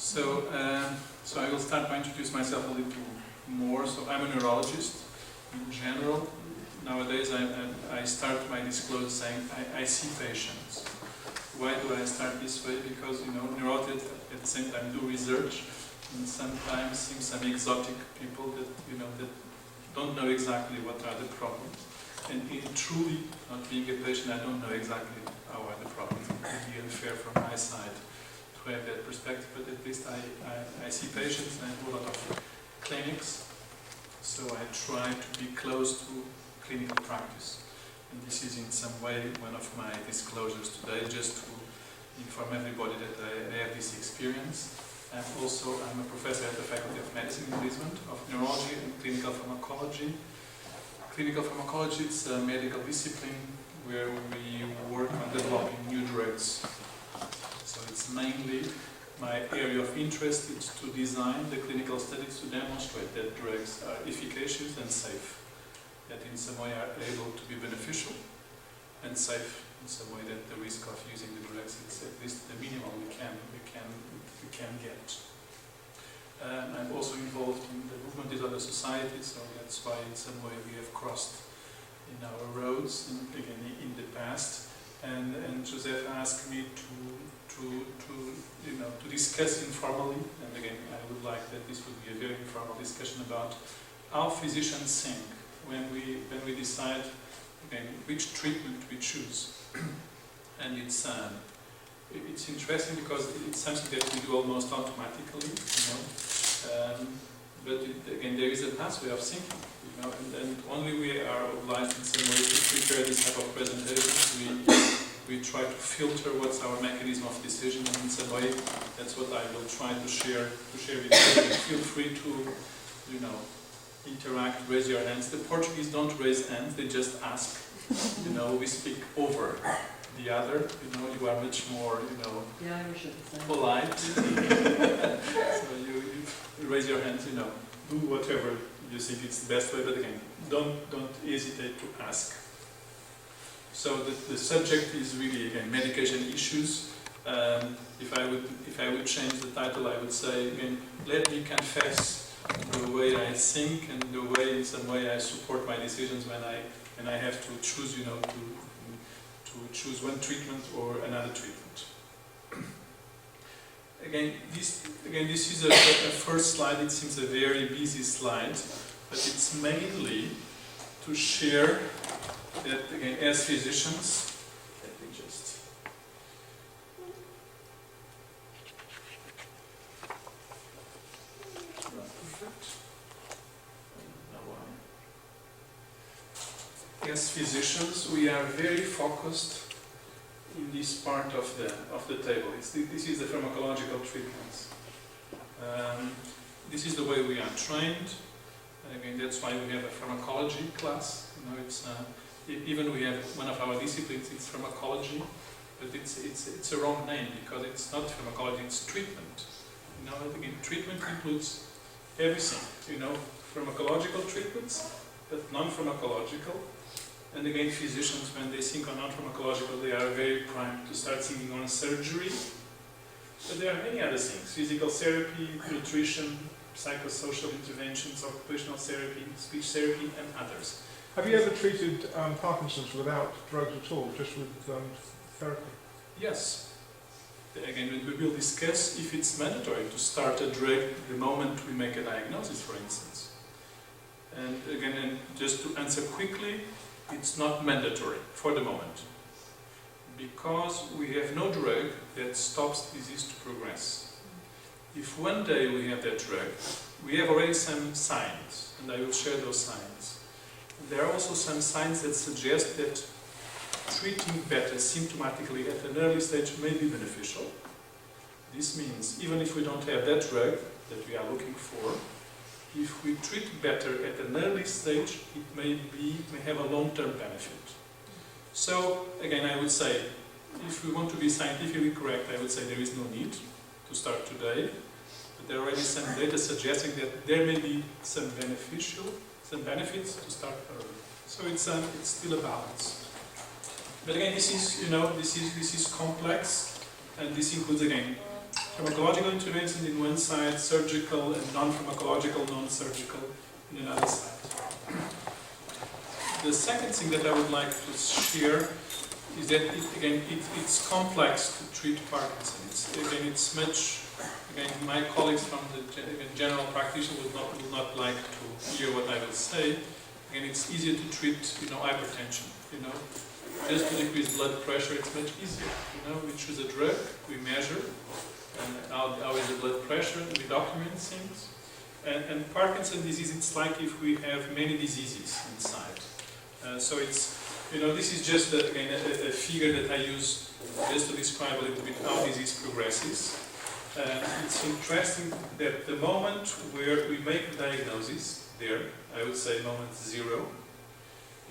So I will start by introduce myself a little more. So I'm a neurologist in general. Nowadays I start my disclosure saying I see patients. Why do I start this way? Because neurologists at the same time do research, and sometimes see some exotic people that that don't know exactly what are the problems. And in truly not being a patient, I don't know exactly how are the problems. It would be unfair from my side to have that perspective, but at least I see patients and I do a lot of clinics, so I try to be close to clinical practice. And this is in some way one of my disclosures today, just to inform everybody that I have this experience. And also I'm a professor at the Faculty of Medicine in Lisbon, of Neurology and Clinical Pharmacology. Clinical pharmacology is a medical discipline where we work on developing new drugs. So it's mainly my area of interest is to design the clinical studies to demonstrate that drugs are efficacious and safe, that in some way are able to be beneficial and safe in some way, that the risk of using the drugs is at least the minimum we can get. I'm also involved in the movement disorder society, so that's why in some way we have crossed in our roads in the past. And Joseph asked me to discuss informally, and again I would like that this would be a very informal discussion about how physicians think when we decide again which treatment we choose. And it's interesting because it's something that we do almost automatically, but again there is a pathway of thinking, and only we are obliged in some way to prepare this type of presentations. We try to filter what's our mechanism of decision, and in some way that's what I will try to share with you. Feel free to interact, raise your hands. The Portuguese don't raise hands, they just ask. We speak over the other. You are much more polite. So you raise your hands. Do whatever you think it's the best way. But again, don't hesitate to ask. So the subject is really again medication issues. If I would change the title, I would say again, let me confess the way I think and the way in some way I support my decisions when I have to choose to choose one treatment or another treatment. Again, this is a first slide. It seems a very busy slide, but it's mainly to share that again, as physicians, let me just as physicians, we are very focused in this part of the table. This is the pharmacological treatments. This is the way we are trained. And again, that's why we have a pharmacology class. Even we have one of our disciplines. It's pharmacology, but it's a wrong name because it's not pharmacology. It's treatment. Again, treatment includes everything. Pharmacological treatments, but non-pharmacological. And again, physicians, when they think on non-pharmacological, they are very primed to start thinking on surgery. But there are many other things: physical therapy, nutrition, psychosocial interventions, occupational therapy, speech therapy, and others. Have you ever treated Parkinson's without drugs at all, just with therapy? Yes. Again, we will discuss if it's mandatory to start a drug the moment we make a diagnosis, for instance. And again, just to answer quickly, it's not mandatory for the moment, because we have no drug that stops disease to progress. If one day we have that drug, we have already some signs, and I will share those signs. There are also some signs that suggest that treating better symptomatically at an early stage may be beneficial. This means even if we don't have that drug that we are looking for, if we treat better at an early stage, it may have a long-term benefit. So again, I would say, if we want to be scientifically correct, I would say there is no need to start today. But there are already some data suggesting that there may be some benefits to start early. So it's still a balance. But again, this is complex, and this includes again Pharmacological intervention in one side, surgical and non-pharmacological, non-surgical in another side. The second thing that I would like to share is that it's complex to treat Parkinson. It's much. Again, my colleagues from the general practitioner will not like to hear what I will say. Again, it's easier to treat, hypertension. Just to decrease blood pressure, it's much easier. We choose a drug, we measure, and how is the blood pressure, we document things. And Parkinson's disease, it's like if we have many diseases inside. So it's, this is just again a figure that I use just to describe a little bit how disease progresses. It's interesting that the moment where we make a diagnosis, I would say moment 0,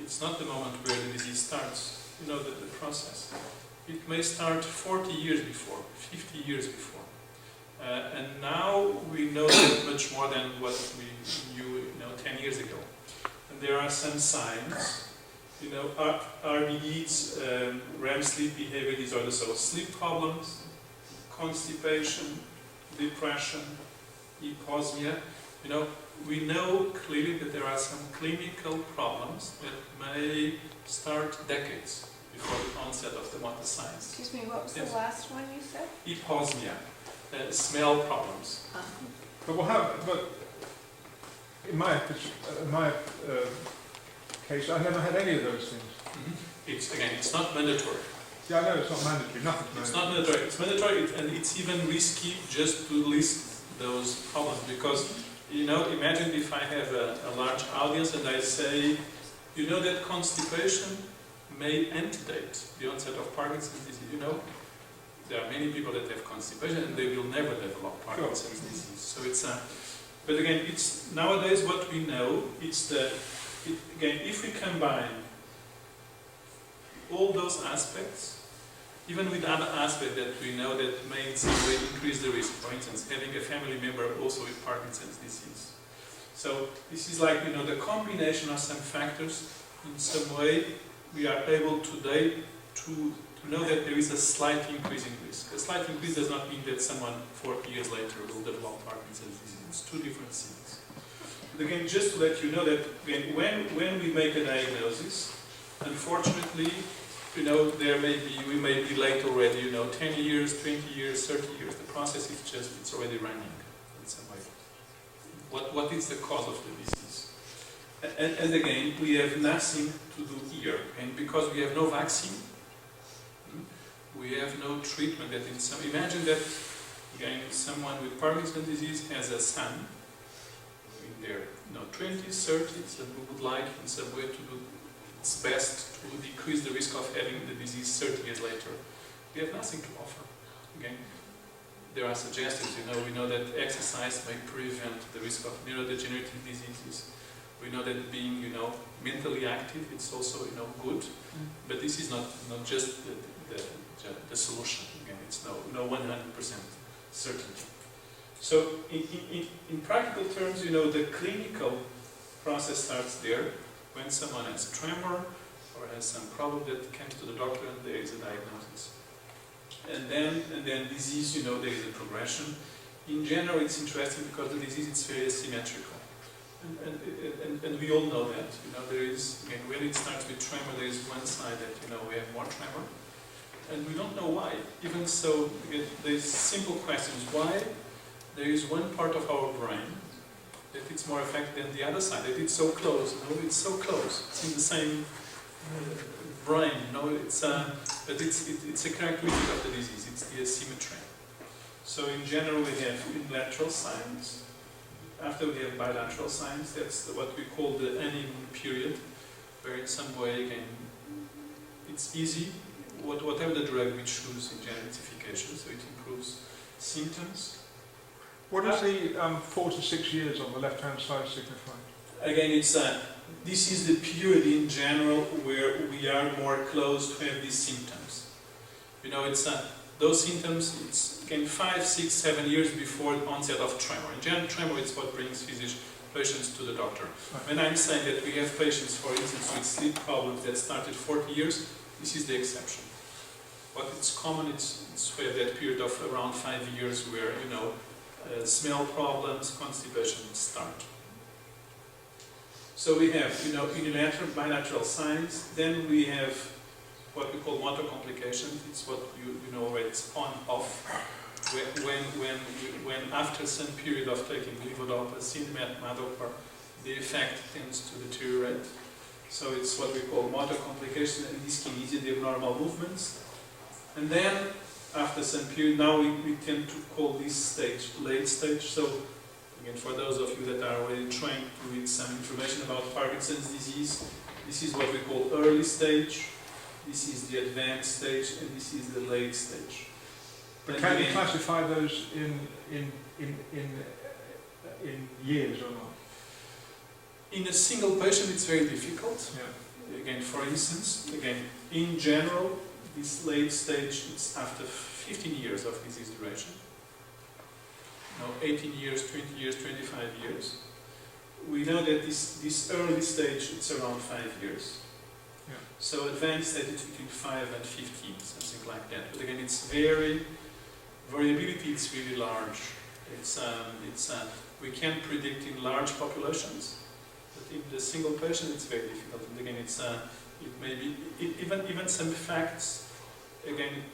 it's not the moment where the disease starts, the process. It may start 40 years before, 50 years before. And now we know much more than what we knew 10 years ago. And there are some signs, RBDs, REM sleep behavior disorder, so sleep problems, constipation, depression, hyposmia. We know clearly that there are some clinical problems that may start decades before the onset of the motor signs. Excuse me, what was the last one you said? Hyposmia, smell problems. But in my case, I never had any of those things. Mm-hmm. It's not mandatory. Yeah, I know it's not mandatory. Nothing's It's mandatory. not mandatory. It's mandatory, and it's even risky just to list those problems because, imagine if I have a large audience and I say, that constipation may antedate the onset of Parkinson's disease. There are many people that have constipation and they will never develop Parkinson's disease. So it's but again, it's nowadays what we know. If we combine all those aspects, even with other aspects that we know that may in some way increase the risk, for instance, having a family member also with Parkinson's disease. So this is like, the combination of some factors, in some way we are able today to know that there is a slight increase in risk. A slight increase does not mean that someone 40 years later will develop Parkinson's disease. It's two different things. But again, just to let you know that when we make a diagnosis, unfortunately, we may be late already, 10 years, 20 years, 30 years. The process is it's already running in some way. What is the cause of the disease? And again, we have nothing to do here. And because we have no vaccine, we have no treatment that imagine that, again, someone with Parkinson's disease has a son in their 20s, 30s, and we would like in some way to do its best to decrease the risk of having the disease 30 years later. We have nothing to offer. Again, there are suggestions, we know that exercise may prevent the risk of neurodegenerative diseases. We know that being, mentally active, it's also, good. But this is not just the solution. Again, it's no 100% certainty. So in practical terms, the clinical process starts there when someone has tremor or has some problem that comes to the doctor and there is a diagnosis. And then disease, there is a progression. In general, it's interesting because the disease is very asymmetrical. And we all know that. There is, again, when it starts with tremor, there is one side that, we have more tremor. And we don't know why. Even so, again, there's simple questions. Why there is one part of our brain that it's more affected than the other side, that it's so close, it's so close. It's in the same brain, but it's a characteristic of the disease, it's the asymmetry. So in general we have unilateral signs. After we have bilateral signs, that's what we call the honeymoon period, where in some way, again, it's easy, whatever the drug we choose in general, it's efficacious, so it improves symptoms. What does the 4 to 6 years on the left-hand side signify? Again, this is the period in general where we are more close to have these symptoms. Those symptoms, it's again 5, 6, 7 years before the onset of tremor. In general, tremor is what brings patients to the doctor. Right. When I'm saying that we have patients, for instance, with sleep problems that started 40 years, this is the exception. What it's common, it's we have that period of around 5 years where, smell problems, constipation start. So we have, unilateral, bilateral signs. Then we have what we call motor complications. It's what you know already. It's on, off. When after some period of taking levodopa, cinemadopa, the effect tends to deteriorate. So it's what we call motor complications, and dyskinesia, the abnormal movements. And then, after some period, now we tend to call this stage late stage. So, again, for those of you that are already trained to read some information about Parkinson's disease, this is what we call early stage, this is the advanced stage, and this is the late stage. But can you classify those in years or not? In a single patient, it's very difficult. Yeah. Again, for instance, in general, this late stage, it's after 15 years of disease duration. 18 years, 20 years, 25 years. We know that this early stage, it's around 5 years. Yeah. So advanced stage is between 5 and 15, something like that. But again, variability is really large. We can predict in large populations, but in the single patient, it's very difficult. And again, it may be even some facts. Again,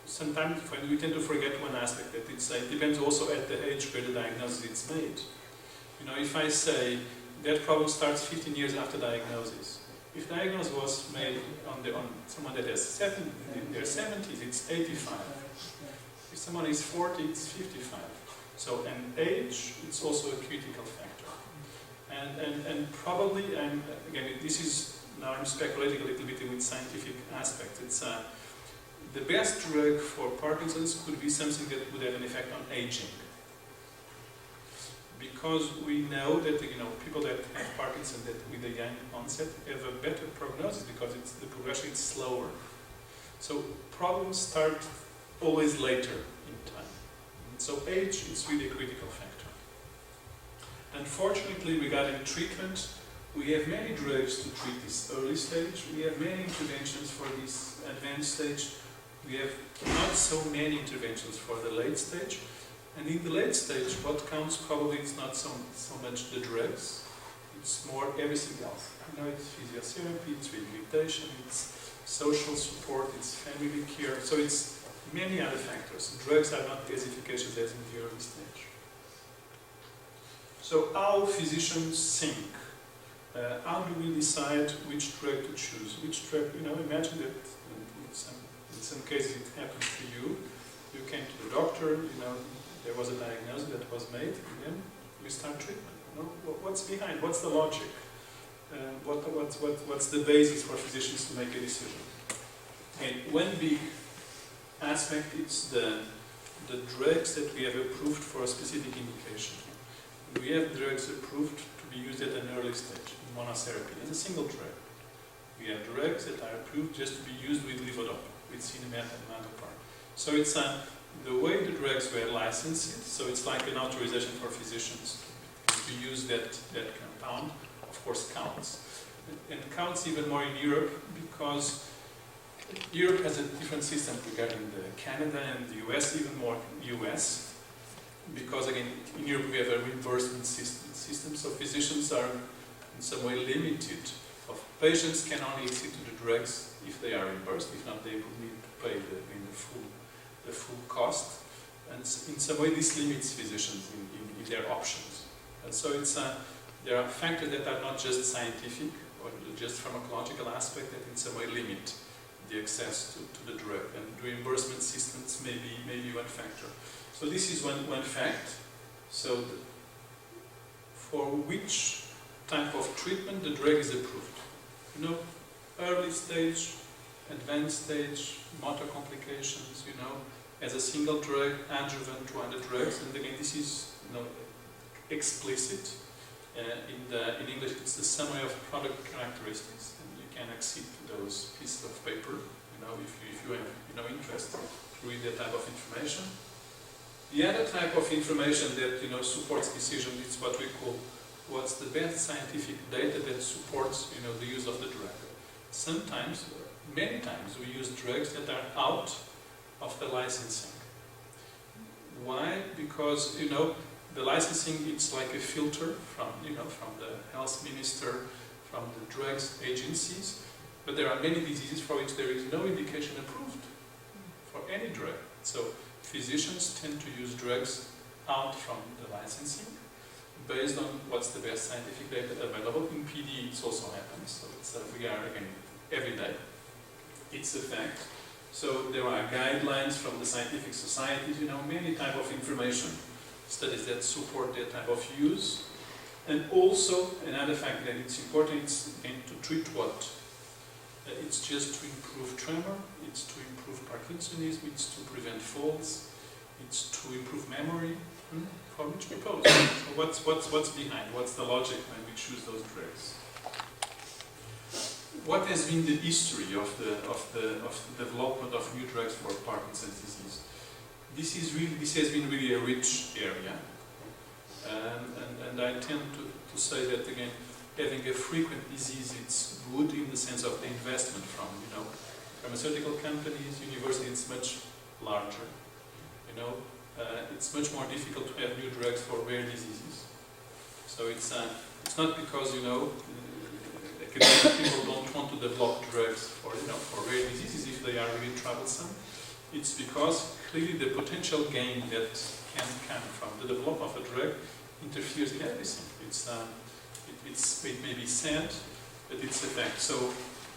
sometimes we tend to forget one aspect, that it depends also at the age where the diagnosis is made. If I say that problem starts 15 years after diagnosis, if diagnosis was made on someone that has in their 70s, it's 85. If someone is 40, it's 55. So, and age, it's also a critical factor. And probably, this is, now I'm speculating a little bit with scientific aspects. It's the best drug for Parkinson's could be something that would have an effect on aging. Because we know that people that have Parkinson that with a young onset have a better prognosis because the progression is slower. So problems start always later in time. So age is really a critical factor. Unfortunately, regarding treatment, we have many drugs to treat this early stage. We have many interventions for this advanced stage. We have not so many interventions for the late stage. And in the late stage, what counts probably is not so much the drugs, it's more everything else. It's physiotherapy, it's rehabilitation, it's social support, it's family care. So it's many other factors. Drugs are not as efficacious as in the early stage. So how physicians think? How do we decide which drug to choose? Which drug, imagine that in some cases it happened to you. You came to the doctor, there was a diagnosis that was made, and then you start treatment. What's behind? What's the logic? What's the basis for physicians to make a decision? And one big aspect is the drugs that we have approved for a specific indication. We have drugs approved to be used at an early stage, in monotherapy, as a single drug. We have drugs that are approved just to be used with levodopa, with cinemadopa. So it's the way the drugs were licensed, so it's like an authorization for physicians to use that compound, of course counts. And counts even more in Europe because Europe has a different system regarding the Canada and the US, even more US, because again, in Europe we have a reimbursement system, so physicians are in some way limited. Patients can only accede to the drugs if they are reimbursed, if not they would need to pay the full cost. And in some way this limits physicians in their options. And so there are factors that are not just scientific or just pharmacological aspect that in some way limit the access to the drug. And reimbursement systems may be one factor. So this is one fact. So for which type of treatment the drug is approved. Early stage, advanced stage, motor complications, as a single drug, adjuvant to other drugs, and again this is explicit. In English it's the summary of product characteristics, and you can accede to those pieces of paper, if you have interest to read that type of information. The other type of information that supports decision is what we call what's the best scientific data that supports the use of the drug. Sometimes many times we use drugs that are out of the licensing. Why? Because, you know, the licensing, it's like a filter from, you know, from the health minister, from the drugs agencies, but there are many diseases for which there is no indication approved for any drug. So physicians tend to use drugs out from the licensing based on what's the best scientific data available. In PD it also happens, so it's, we are again every day. It's a fact. So there are guidelines from the scientific societies, you know, many type of information studies that support that type of use. And also another fact that it's important is again to treat what? It's just to improve tremor, it's to improve Parkinsonism, it's to prevent falls, it's to improve memory. For which purpose? So what's behind? What's the logic when we choose those drugs? What has been the history of the development of new drugs for Parkinson's disease? This has been really a rich area, and I tend to say that again, having a frequent disease, it's good in the sense of the investment from, you know, pharmaceutical companies, universities. It's much larger, you know. It's much more difficult to have new drugs for rare diseases. So it's not because, you know, academic people don't want to develop drugs for, you know, for rare diseases if they are really troublesome. It's because clearly the potential gain that can come from the development of a drug interferes in everything. It may be sad, but it's a fact. So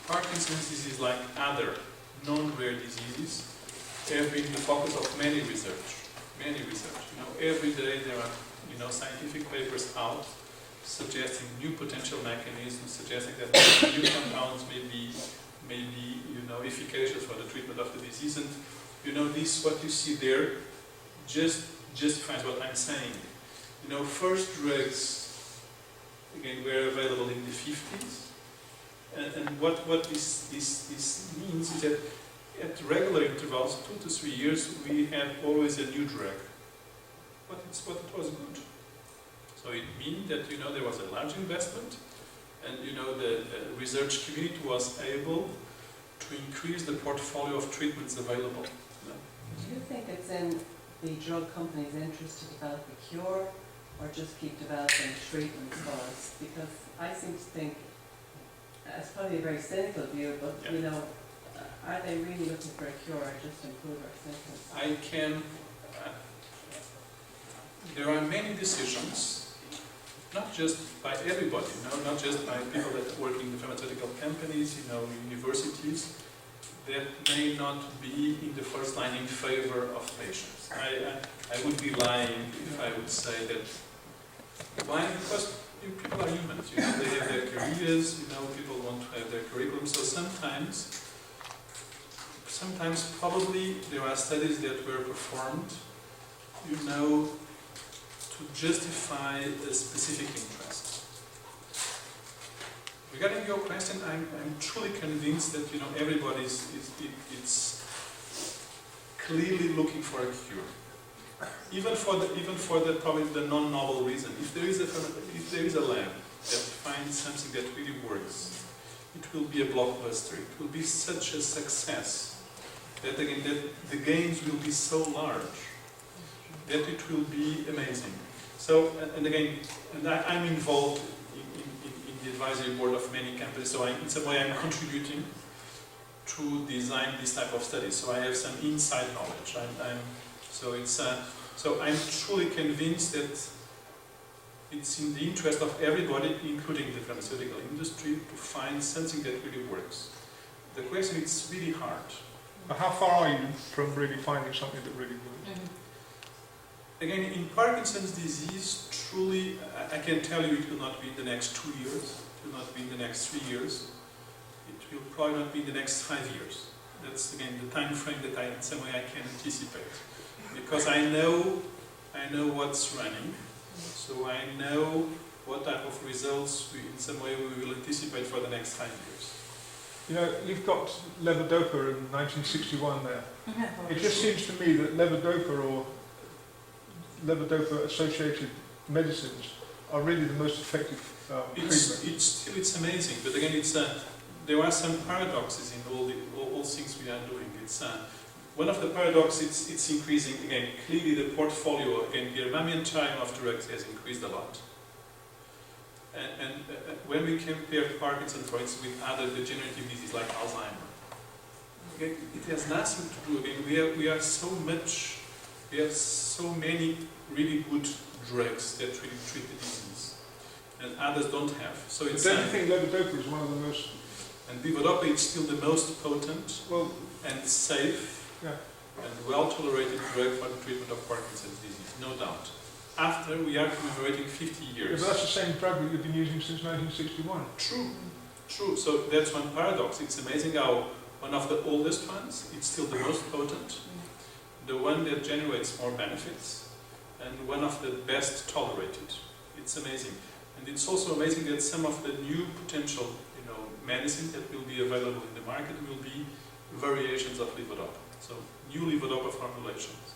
Parkinson's disease, like other non-rare diseases, have been the focus of many research. You know, every day there are, you know, scientific papers out suggesting new potential mechanisms, suggesting that new compounds may be, you know, efficacious for the treatment of the disease. And you know, this, what you see there, just justifies what I'm saying. You know, first drugs, again, were available in the 50s, and what this means is that at regular intervals, 2 to 3 years, we have always a new drug. But it was good. So it means that, you know, there was a large investment, and, you know, the research community was able to increase the portfolio of treatments available. Do you think it's in the drug company's interest to develop a cure, or just keep developing treatments for us? Because I seem to think, it's probably a very cynical view, but, Yeah. you know, are they really looking for a cure or just improve our symptoms? There are many decisions, not just by everybody, you know, not just by people that work in the pharmaceutical companies, you know, universities, that may not be in the first line in favor of patients. I would be lying if I would say that. Why? Because people are humans, you know, they have their careers, you know, people want to have their curriculum, so sometimes probably there are studies that were performed, you know, to justify a specific interest. Regarding your question, I'm truly convinced that, you know, everybody is clearly looking for a cure. Even for the probably the non-novel reason. If there is a lab that finds something that really works, it will be a blockbuster. It will be such a success that again the gains will be so large that it will be amazing. So I'm involved in the advisory board of many companies. So in some way I'm contributing to design this type of studies. So I have some inside knowledge. So I'm truly convinced that it's in the interest of everybody, including the pharmaceutical industry, to find something that really works. The question is really hard. How far are you from really finding something that really works? Again, in Parkinson's disease, truly, I can tell you it will not be in the next 2 years, it will not be in the next 3 years, it will probably not be in the next 5 years. That's again the time frame that in some way I can anticipate. Because I know what's running, so I know what type of results in some way we will anticipate for the next 5 years. You know, you've got levodopa in 1961 there. It just seems to me that levodopa or levodopa-associated medicines are really the most effective treatment. It's amazing, but again, there are some paradoxes in all things we are doing. It's one of the paradoxes. It's increasing again. Clearly, the portfolio again, the armamentarium of drugs has increased a lot. And when we compare Parkinson, for instance, with other degenerative diseases like Alzheimer's, okay, it has nothing to do. Again, we have so many really good drugs that really treat the disease, and others don't have. So it's. Don't you think levodopa is one of the most? And levodopa is still the most potent and safe and well-tolerated drug for the treatment of Parkinson's disease, no doubt. After we are commemorating 50 years. Yeah, but that's the same drug that you've been using since 1961. True. So that's one paradox. It's amazing how one of the oldest ones, it's still the most potent, the one that generates more benefits, and one of the best tolerated. It's amazing. And it's also amazing that some of the new potential, medicine that will be available in the market will be variations of levodopa. So new levodopa formulations.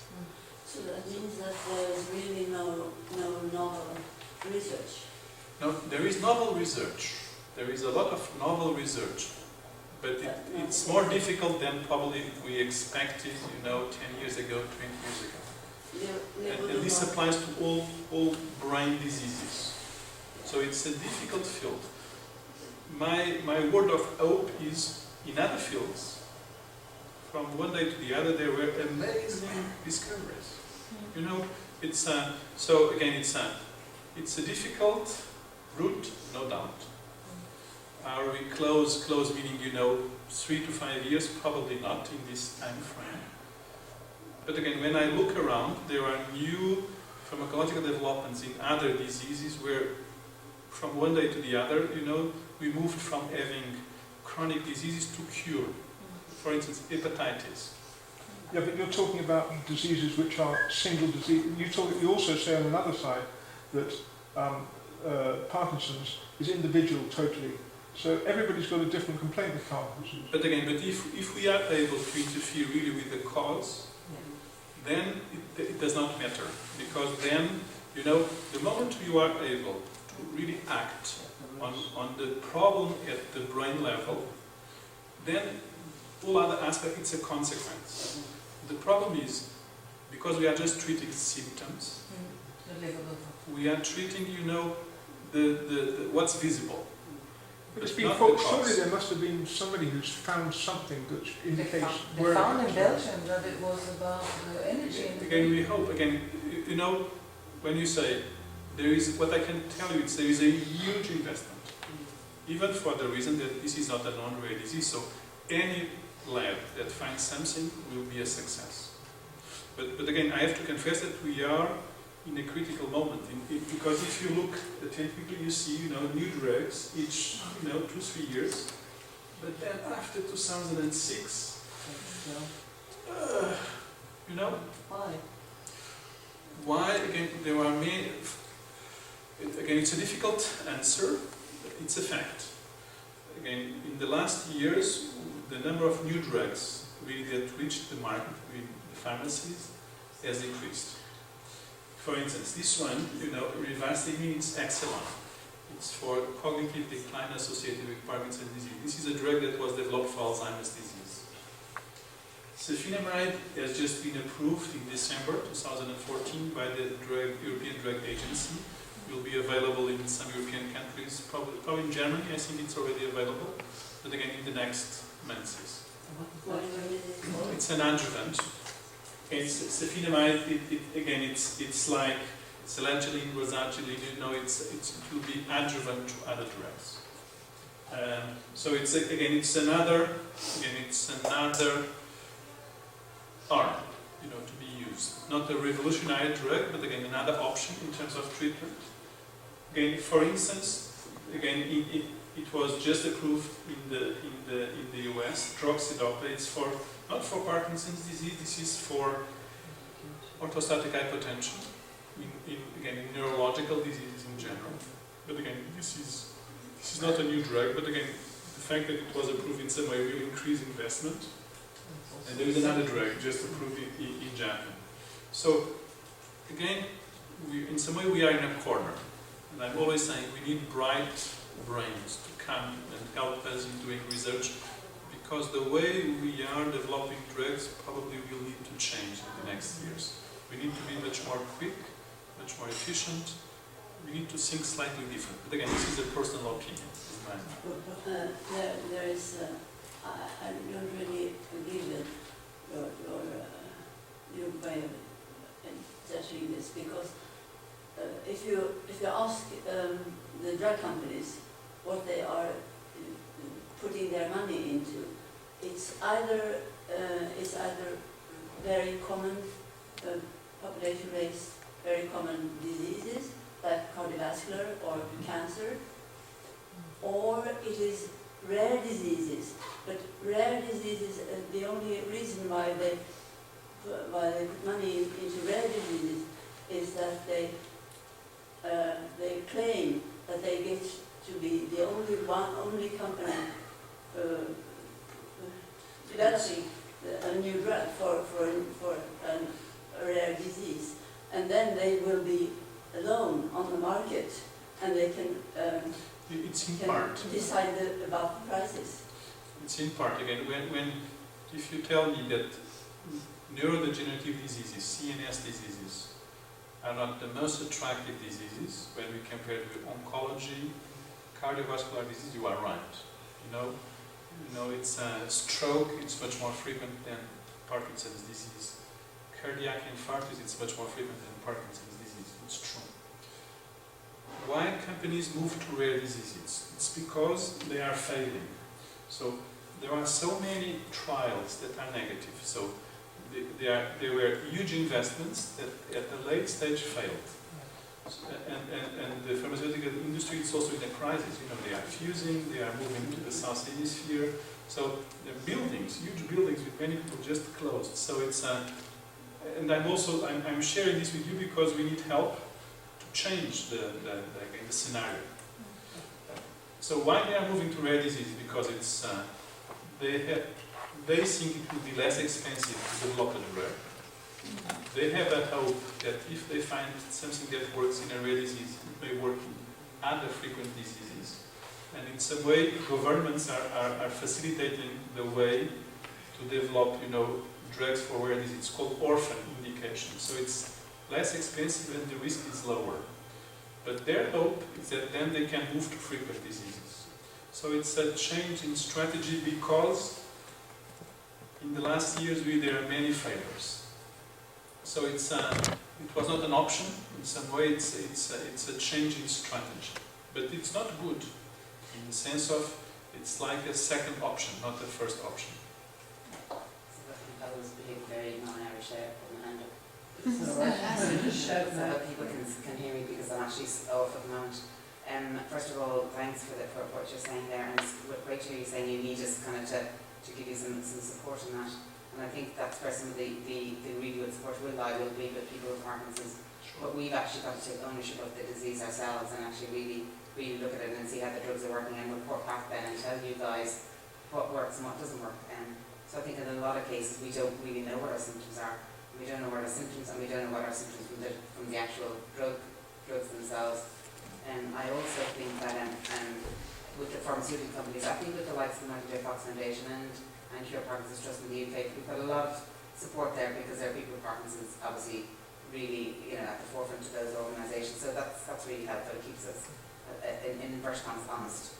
So that means that there is really no novel research. Now, there is novel research. There is a lot of novel research, but it's more difficult than probably we expected, 10 years ago, 20 years ago. And this applies to all brain diseases. So it's a difficult field. My word of hope is, in other fields, from one day to the other, there were amazing discoveries. It's so again, it's a difficult route, no doubt. Are we close meaning 3 to 5 years? Probably not in this time frame. But again, when I look around, there are new pharmacological developments in other diseases where, from one day to the other, we moved from having chronic diseases to cure. For instance, hepatitis. Yeah, but you're talking about diseases which are single disease. You also say on another side that Parkinson's is individual totally. So everybody's got a different complaint with Parkinson's. But if we are able to interfere really with the cause, then it does not matter. Because then, the moment you are able to really act on the problem at the brain level, then all other aspects, it's a consequence. The problem is, because we are just treating symptoms, we are treating, the what's visible. But it's been thought, surely there must have been somebody who's found something which indicates They found in Belgium that it was about energy. Again, we hope. Again, when you say there is, what I can tell you is there is a huge investment, even for the reason that this is not a non-rare disease. So any lab that finds something will be a success. But again, I have to confess that we are in a critical moment, because if you look typically, you see new drugs each 2-3 years, but then after 2006, why again there are many. Again, it's a difficult answer, but it's a fact. Again, in the last years, the number of new drugs really that reached the market in the pharmacies has increased. For instance, this one, rivastigmine, it's excellent. It's for cognitive decline associated with Parkinson's disease. This is a drug that was developed for Alzheimer's disease. Cefinamide has just been approved in December 2014 by the European Drug Agency. Will be available in some European countries, probably in Germany. I think it's already available, but again in the next months. It's an adjuvant. It's cefinamide. It's like selagiline, rosagiline. It will be adjuvant to other drugs. So it's another arm, to be used. Not a revolutionary drug, but again another option in terms of treatment. Again, for instance, it was just approved in the US. Droxidopa. It's not for Parkinson's disease. This is for orthostatic hypotension. In neurological diseases in general. But again, this is not a new drug. But again, the fact that it was approved in some way will increase investment. And there is another drug just approved in Japan. So again, in some way we are in a corner. And I'm always saying we need bright brains to come and help us in doing research, because the way we are developing drugs probably will need to change in the next years. We need to be much more quick, much more efficient. We need to think slightly different. But again, this is a personal opinion of mine. There is, I don't really agree with your way of judging this, because if you ask the drug companies what they are putting their money into, it's either very common population rates, very common diseases like cardiovascular or cancer, or it is rare diseases. But rare diseases, the only reason why they put money into rare diseases is that they claim that they get to be the only company developing a new drug for a rare disease, and then they will be alone on the market, and they can it's in part. decide about the prices. It's in part. Again, if you tell me that neurodegenerative diseases, CNS diseases, are not the most attractive diseases when we compare it with oncology, cardiovascular disease, you are right. You know, it's stroke. It's much more frequent than Parkinson's disease. Cardiac infarction, it's much more frequent than Parkinson's disease. It's true. Why companies move to rare diseases? It's because they are failing. So there are so many trials that are negative. So they were huge investments that at a late stage failed. And the pharmaceutical industry is also in a crisis. They are fusing, they are moving to the South Hemisphere. So the buildings, huge buildings with many people just closed. So it's and I'm sharing this with you because we need help to change the scenario. So why they are moving to rare disease? Because it's they think it will be less expensive to develop a drug. They have a hope that if they find something that works in a rare disease, it may work in other frequent diseases. And in some way, governments are facilitating the way to develop, drugs for rare disease. It's called orphan indication. So it's less expensive and the risk is lower. But their hope is that then they can move to frequent diseases. So it's a change in strategy because in the last years there are many failures. So it was not an option. In some way, it's a change in strategy, but it's not good in the sense of it's like a second option, not the first option. So I was being very non-Irish there, put my hand up. So that people can hear me because I'm actually off at the moment. First of all, thanks for what you're saying there, and it's great to hear you saying you need us kind of to give you some support in that. And I think that's where some of the really good support will be with people with Parkinson's. But we've actually got to take ownership of the disease ourselves and actually really look at it and see how the drugs are working and report back then and tell you guys what works and what doesn't work. So I think in a lot of cases we don't really know what our symptoms are. We don't know what our symptoms, and we don't know what our symptoms from the actual drugs themselves. And I also think that with the pharmaceutical companies, I think with the likes of the Michael J. Fox Foundation and Cure Parkinson's Trust in the UK, we've got a lot of support there because there are people with Parkinson's obviously really at the forefront of those organisations. So that's really helpful. It keeps us in inverted commas honest.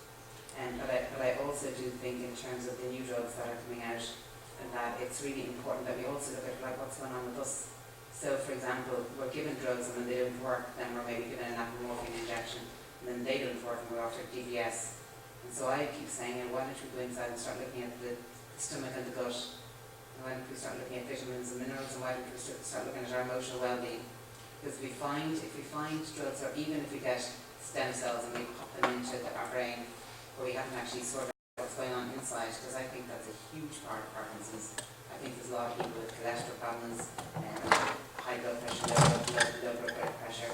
But I also do think in terms of the new drugs that are coming out, and that it's really important that we also look at what's going on with us. So for example, we're given drugs and when they don't work, then we're maybe given an apomorphine injection, and then they don't work and we're after DVS. And so I keep saying, why don't we go inside and start looking at the stomach and the gut? And why don't we start looking at vitamins and minerals? And why don't we start looking at our emotional well-being? Because if we find drugs, or even if we get stem cells and we pop them into our brain, where we haven't actually sorted out what's going on inside, because I think that's a huge part of Parkinson's. I think there's a lot of people with cholesterol problems, high blood pressure, low blood pressure,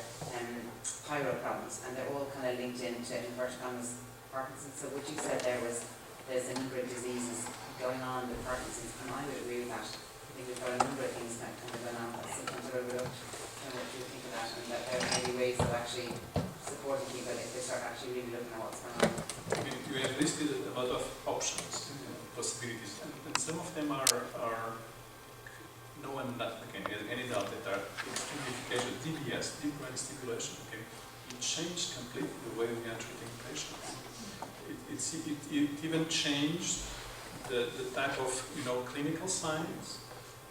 thyroid problems, and they're all kind of linked into inverted commas Parkinson's. So what you said there was there's a number of diseases going on with Parkinson's, and I would agree with that. I think we've got a number of things that kind of going on that sometimes are overlooked. And what do you think of that? And that there may be ways of actually supporting people if they start actually really looking at what's going on. lot of options, possibilities, and some of them are no one that has any doubt that are extremely efficacious. DBS, deep brain stimulation, okay, it changed completely the way we are treating patients. It even changed the type of clinical signs,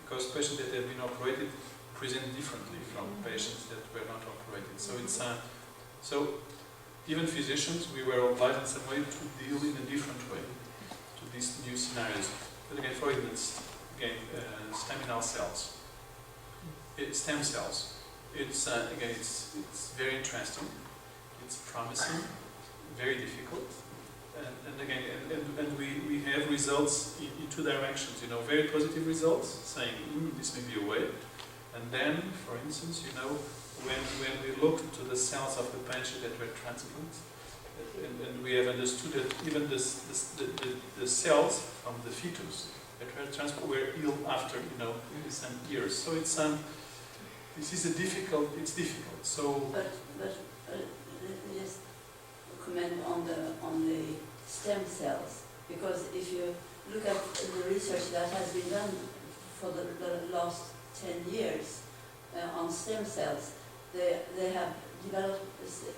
because patients that have been operated present differently from patients that were not operated. So it's so even physicians, we were obliged in some way to deal in a different way to these new scenarios. But again, for instance, staminal cells, stem cells. It's again, it's very interesting. It's promising, very difficult, and again, and we have results in two directions. Very positive results, saying this may be a way, and then, for instance, when we look to the cells of the patient that were transplanted, and we have understood that even the cells from the fetus that were transplanted were ill after some years. So it's this is difficult. So, but let me just comment on the stem cells, because if you look at the research that has been done for the last 10 years on stem cells, they have developed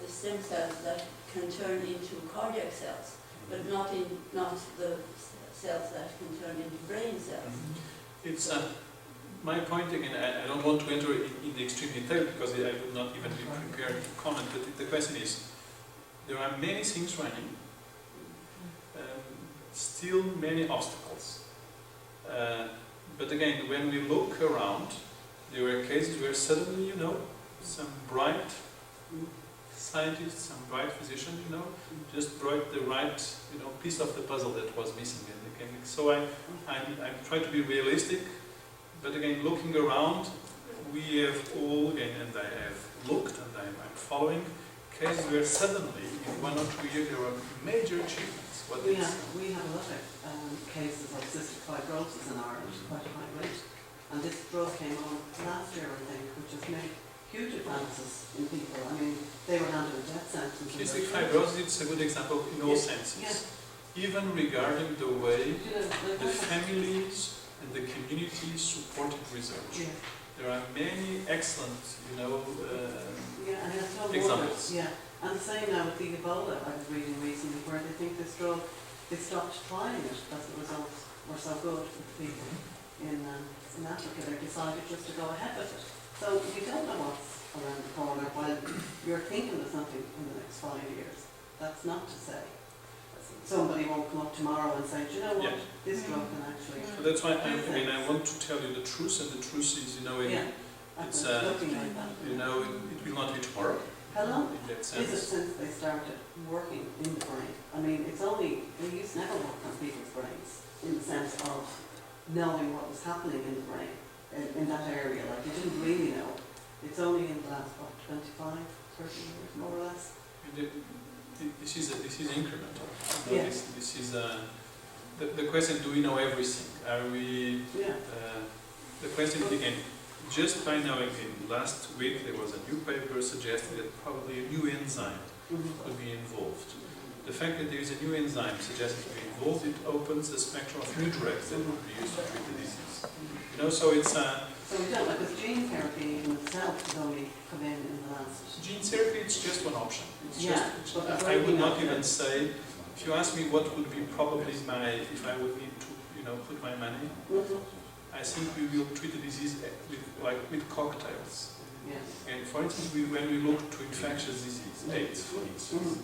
stem cells that can turn into cardiac cells, but not the cells that can turn into brain cells. It's my point again. I don't want to enter in the extreme detail because I would not even be prepared to comment. But the question is, there are many things running, still many obstacles. But again, when we look around, there were cases where suddenly, some bright scientists, some bright physicians, just brought the right, piece of the puzzle that was missing. And so I'm trying to be realistic, but again, looking around, we have all, again, and I have looked and I'm following cases where suddenly, in 1 or 2 years, there were major achievements. We have a lot of cases of cystic fibrosis in Ireland, quite a high rate. And this drug came on last year, I think, which has made huge advances in people. I mean, they were handed a death sentence. Cystic fibrosis, it's a good example in all senses. Yes. Even regarding the way the families and the community supported research. Yeah. There are many excellent, and it's no examples. wonder, and the same now with the Ebola I was reading recently, where they think this drug, they stopped trying it because the results were so good with the people in Africa. They decided just to go ahead with it. So you don't know what's around the corner while you're thinking of something in the next 5 years. That's not to say somebody won't come up tomorrow and say, do you know what, this drug can actually... So that's why I want to tell you the truth, and the truth is, it's looking like that. it will not be tomorrow. How long in that is sense. it since they started working in the brain? I mean, they used to never work on people's brains in the sense of knowing what was happening in the brain, in that area. Like, they didn't really know. It's only in the last, 25, 30 years, more or less. This is incremental. Yes. This is the question: do we know everything? Are we? Yeah. The question again, just by knowing, last week there was a new paper suggesting that probably a new enzyme could be involved. The fact that there is a new enzyme suggested to be involved, it opens a spectrum of new drugs that would be used to treat the disease. So it's So we don't know, because gene therapy in itself has only come in the last... gene therapy. It's just one option. But I would not even say. If you ask me what would be probably if I would need to put my money, I think we will treat the disease with cocktails. Yes. And for instance, when we look to infectious disease, AIDS, for instance,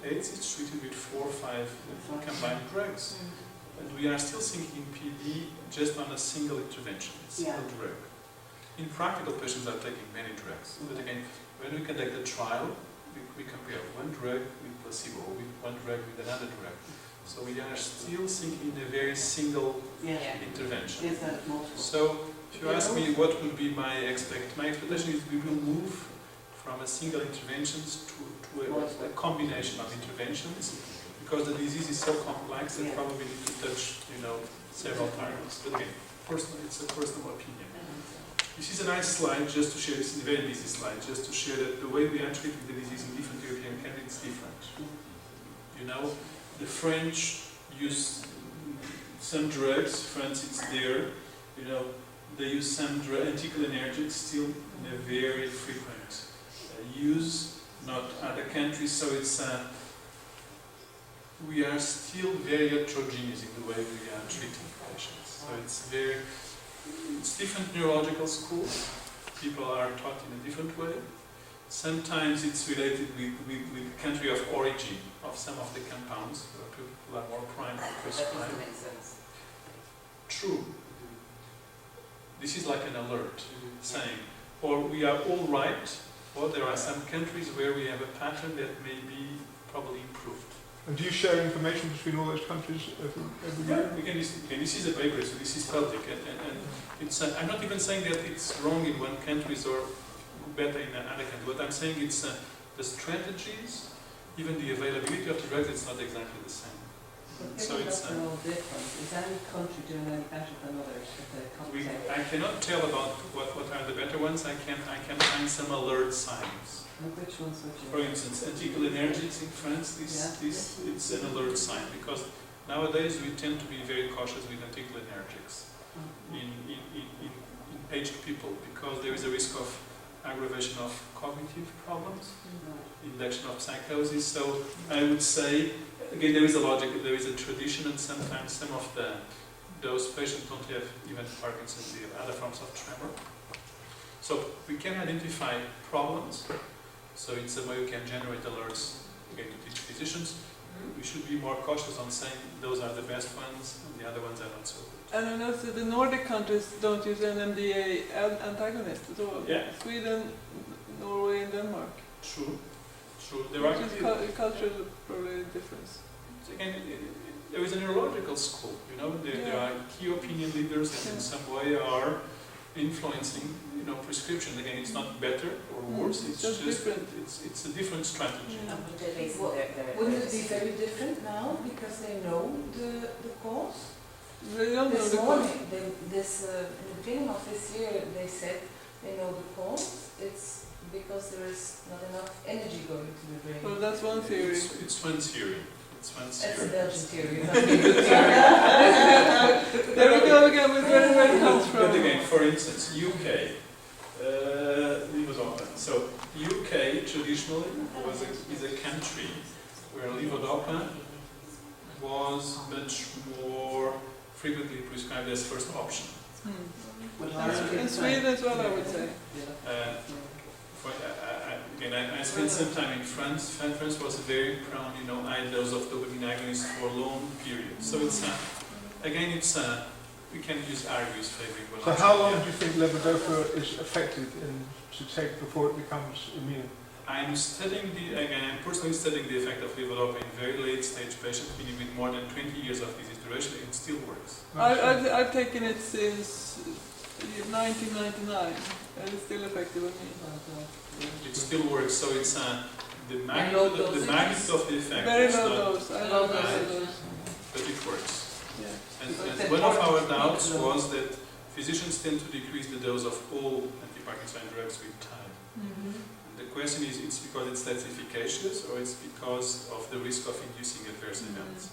AIDS is treated with 4 or 5 combined drugs. And we are still thinking PD just on a single intervention, a single drug. In practical, patients are taking many drugs. But again, when we conduct a trial, we compare one drug with placebo, with one drug with another drug. So we are still thinking in a very single intervention. Instead of multiple. So if you ask me what would be my expectation is we will move from a single interventions to a combination of interventions, because the disease is so complex that probably need to touch several targets. But again, it's a personal opinion. This is a nice slide just to share. This is a very busy slide just to share that the way we are treating the disease in different European countries is different. The French use some drugs, for instance, there, you know, they use some anticholinergics still in a very frequent use, not other countries, so it's we are still very heterogeneous in the way we are treating patients. So it's different neurological schools. People are taught in a different way. Sometimes it's related with country of origin of some of the compounds, where people are more primed to That prescribe. doesn't make sense. True. This is like an alert saying, or we are all right, or there are some countries where we have a pattern that may be probably improved. And do you share information between all those countries every year? Again, this is a paper, so this is public, and it's. I'm not even saying that it's wrong in one country or better in another country. What I'm saying it's the strategies, even the availability of the drugs, it's not exactly the same. But So given it's, that they're all different, is any country doing any better than others at the competition? I cannot tell about what are the better ones. I can find some alert signs. And which ones would you? For instance, anticholinergics in France, it's an alert sign, because nowadays we tend to be very cautious with anticholinergics in aged people, because there is a risk of aggravation of cognitive problems, induction of psychosis. So I would say, again, there is a logic, there is a tradition, and sometimes some of those patients don't have even Parkinson, they have other forms of tremor. So we can identify problems. So it's a way we can generate alerts, again, to teach physicians. We should be more cautious on saying those are the best ones and the other ones are not so good. And then also the Nordic countries don't use an MDA antagonist at all. Yeah. Sweden, Norway and Denmark. True. There Which are is cultural probably difference. again, there is a neurological school, you know, there are key opinion leaders that in some way are influencing, you know, prescription. Again, it's not better or worse, it's just different. It's a different strategy. Yeah. Wouldn't it be very different now because they know the cause? They don't know This the morning, cause. in the beginning of this year, they said they know the cause. It's because there is not enough energy going to the brain. Well, that's one theory. It's one theory. That's a Belgian theory. There we go again with where it comes from. But again, for instance, UK, levodopa. So UK traditionally is a country where levodopa was much more frequently prescribed as first option. In Sweden as well, I would say. I spent some time in France. France was very prone, you know, high dose of dopamine agonists for long periods. So it's we can use argues favoring. So how long do you think levodopa is effective to take before it becomes immune? I'm personally studying the effect of levodopa in very late stage patients, meaning with more than 20 years of disease duration. It still works. I've taken it since 1999 and it's still effective on me. It still works. So it's the magnitude of the effect. Very is low not- dose. I love those. But it works. Yeah. And one of our doubts was that physicians tend to decrease the dose of all anti-Parkinson drugs with time. The question is, it's because it's less efficacious, or it's because of the risk of inducing adverse events.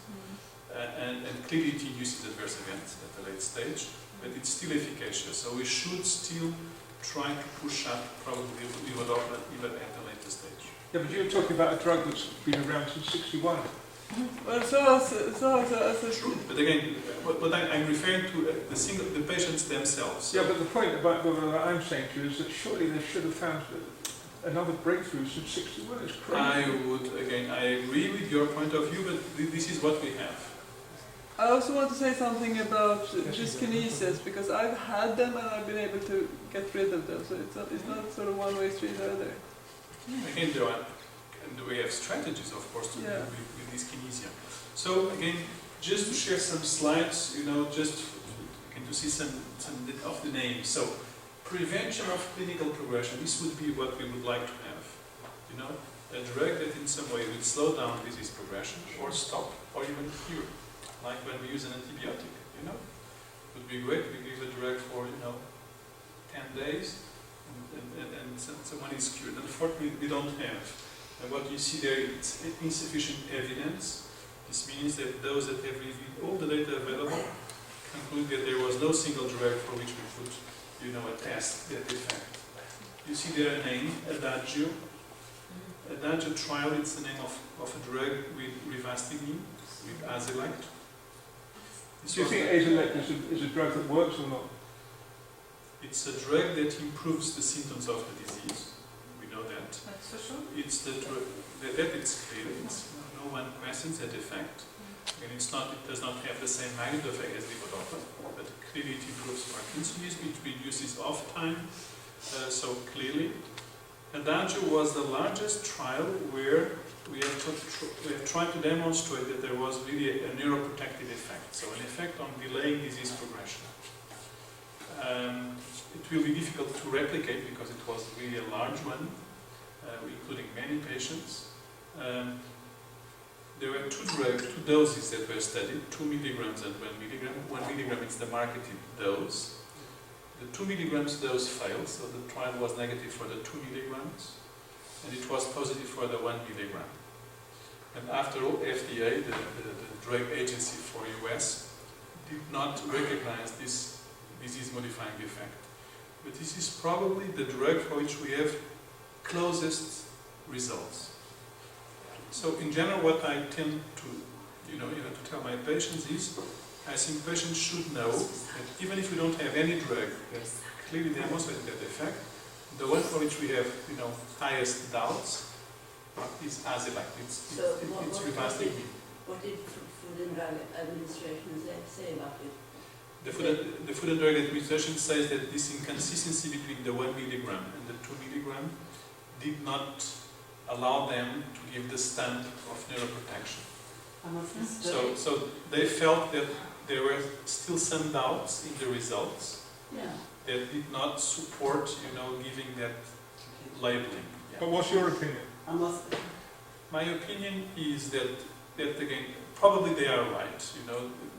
And clearly it induces adverse events at a late stage, but it's still efficacious. So we should still try to push up probably levodopa even at a later stage. Yeah, but you're talking about a drug that's been around since '61. Well, so True, but again, what I'm referring to the patients themselves. Yeah, but the point about what I'm saying to you is that surely they should have found another breakthrough since '61. It's crazy. I agree with your point of view, but this is what we have. I also want to say something about dyskinesis, because I've had them and I've been able to get rid of them, so it's not sort of one-way street either. Again, we have strategies, of course, to deal with dyskinesia. So again, just to share some slides, you know, just to see some of the names. So, prevention of clinical progression. This would be what we would like to have. You know, a drug that in some way would slow down disease progression, or stop, or even cure. Like when we use an antibiotic, you know, it would be great. We give a drug for 10 days, and someone is cured. Unfortunately, we don't have. And what you see there, it's insufficient evidence. This means that those that have reviewed all the data available conclude that there was no single drug for which we could, attest that effect. You see their name, Adagio. Adagio trial, it's the name of a drug with rivastigmine, with Azilect. Do you think Azilect is a drug that works or not? It's a drug that improves the symptoms of the disease. We know that. That's for sure. It's the drug that it's clear. It's, no one questions that effect. And it does not have the same magnitude effect as levodopa, but clearly it improves Parkinsonism. It reduces off time. So clearly, Adagio was the largest trial where we have tried to demonstrate that there was really a neuroprotective effect, so an effect on delaying disease progression. It will be difficult to replicate because it was really a large one, including many patients. There were two doses that were studied, 2 milligrams and 1 milligram. 1 milligram is the marketed dose. The 2 milligrams dose failed, so the trial was negative for the 2 milligrams, and it was positive for the 1 milligram. And after all, FDA, the drug agency for US, did not recognize this disease-modifying effect. But this is probably the drug for which we have closest results. So in general, what I tend to, to tell my patients is, I think patients should know that even if we don't have any drug that clearly demonstrates that effect, the one for which we have, highest doubts is Azilect. It's rivastigmine. What did Food and Drug Administration say about it? The Food and Drug Administration says that this inconsistency between the 1 milligram and the 2 milligram did not allow them to give the stamp of neuroprotection. So they felt that there were still some doubts in the results that did not support, giving that labeling. Yeah. But what's your opinion? My opinion is that again, probably they are right.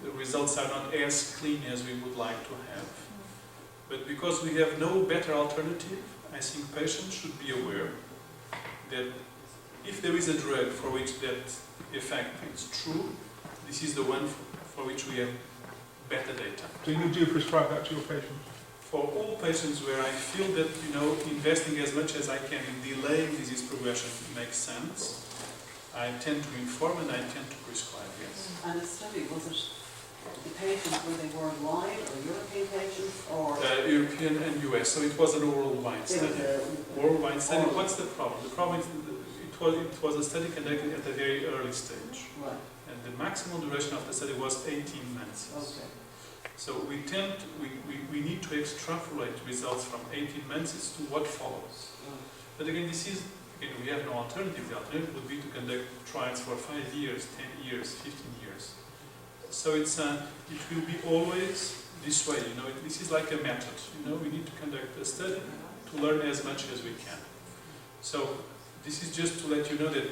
The results are not as clean as we would like to have. But because we have no better alternative, I think patients should be aware that if there is a drug for which that effect is true, this is the one for which we have better data. So you do prescribe that to your patients? For all patients where I feel that, investing as much as I can in delaying disease progression makes sense, I tend to inform and I tend to prescribe, yes. And the study, was it the patients, were they worldwide or European patients or? European and US, so it was an worldwide study. Worldwide study. What's the problem? The problem is it was a study conducted at a very early stage. Right. And the maximum duration of the study was 18 months. Okay. So we need to extrapolate results from 18 months to what follows. But again, we have no alternative. The alternative would be to conduct trials for 5 years, 10 years, 15 years. So it will be always this way. This is like a method. We need to conduct a study to learn as much as we can. So this is just to let you know that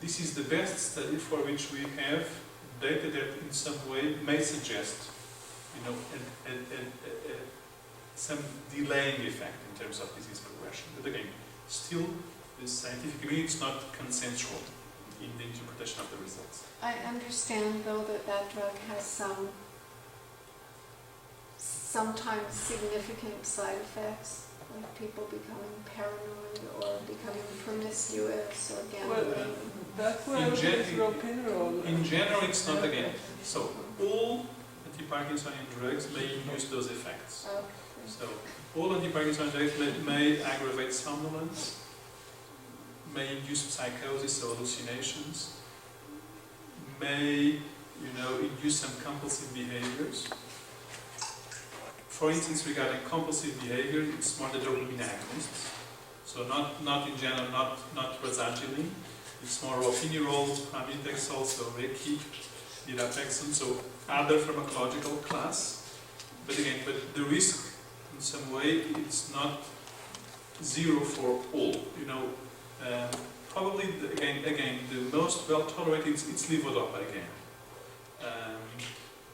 this is the best study for which we have data that in some way may suggest, some delaying effect in terms of disease progression. But again, still, this scientific community is not consensual in the interpretation of the results. I understand, though, that drug has some sometimes significant side effects, like people becoming paranoid or becoming promiscuous or gambling. That's why I was roperidol. In general, it's not again. So all anti-Parkinsonian drugs may induce those effects. Okay. So all anti-Parkinsonian drugs may aggravate somnolence, may induce psychosis or hallucinations, may induce some compulsive behaviors. For instance, regarding compulsive behavior, it's more the dopamine agonists. So not in general, not prazogerine. It's more roperidol, pramipexole, so Reiki, lirapexone, so other pharmacological class. But again, the risk in some way it's not zero for all. Probably again the most well tolerated it's levodopa again.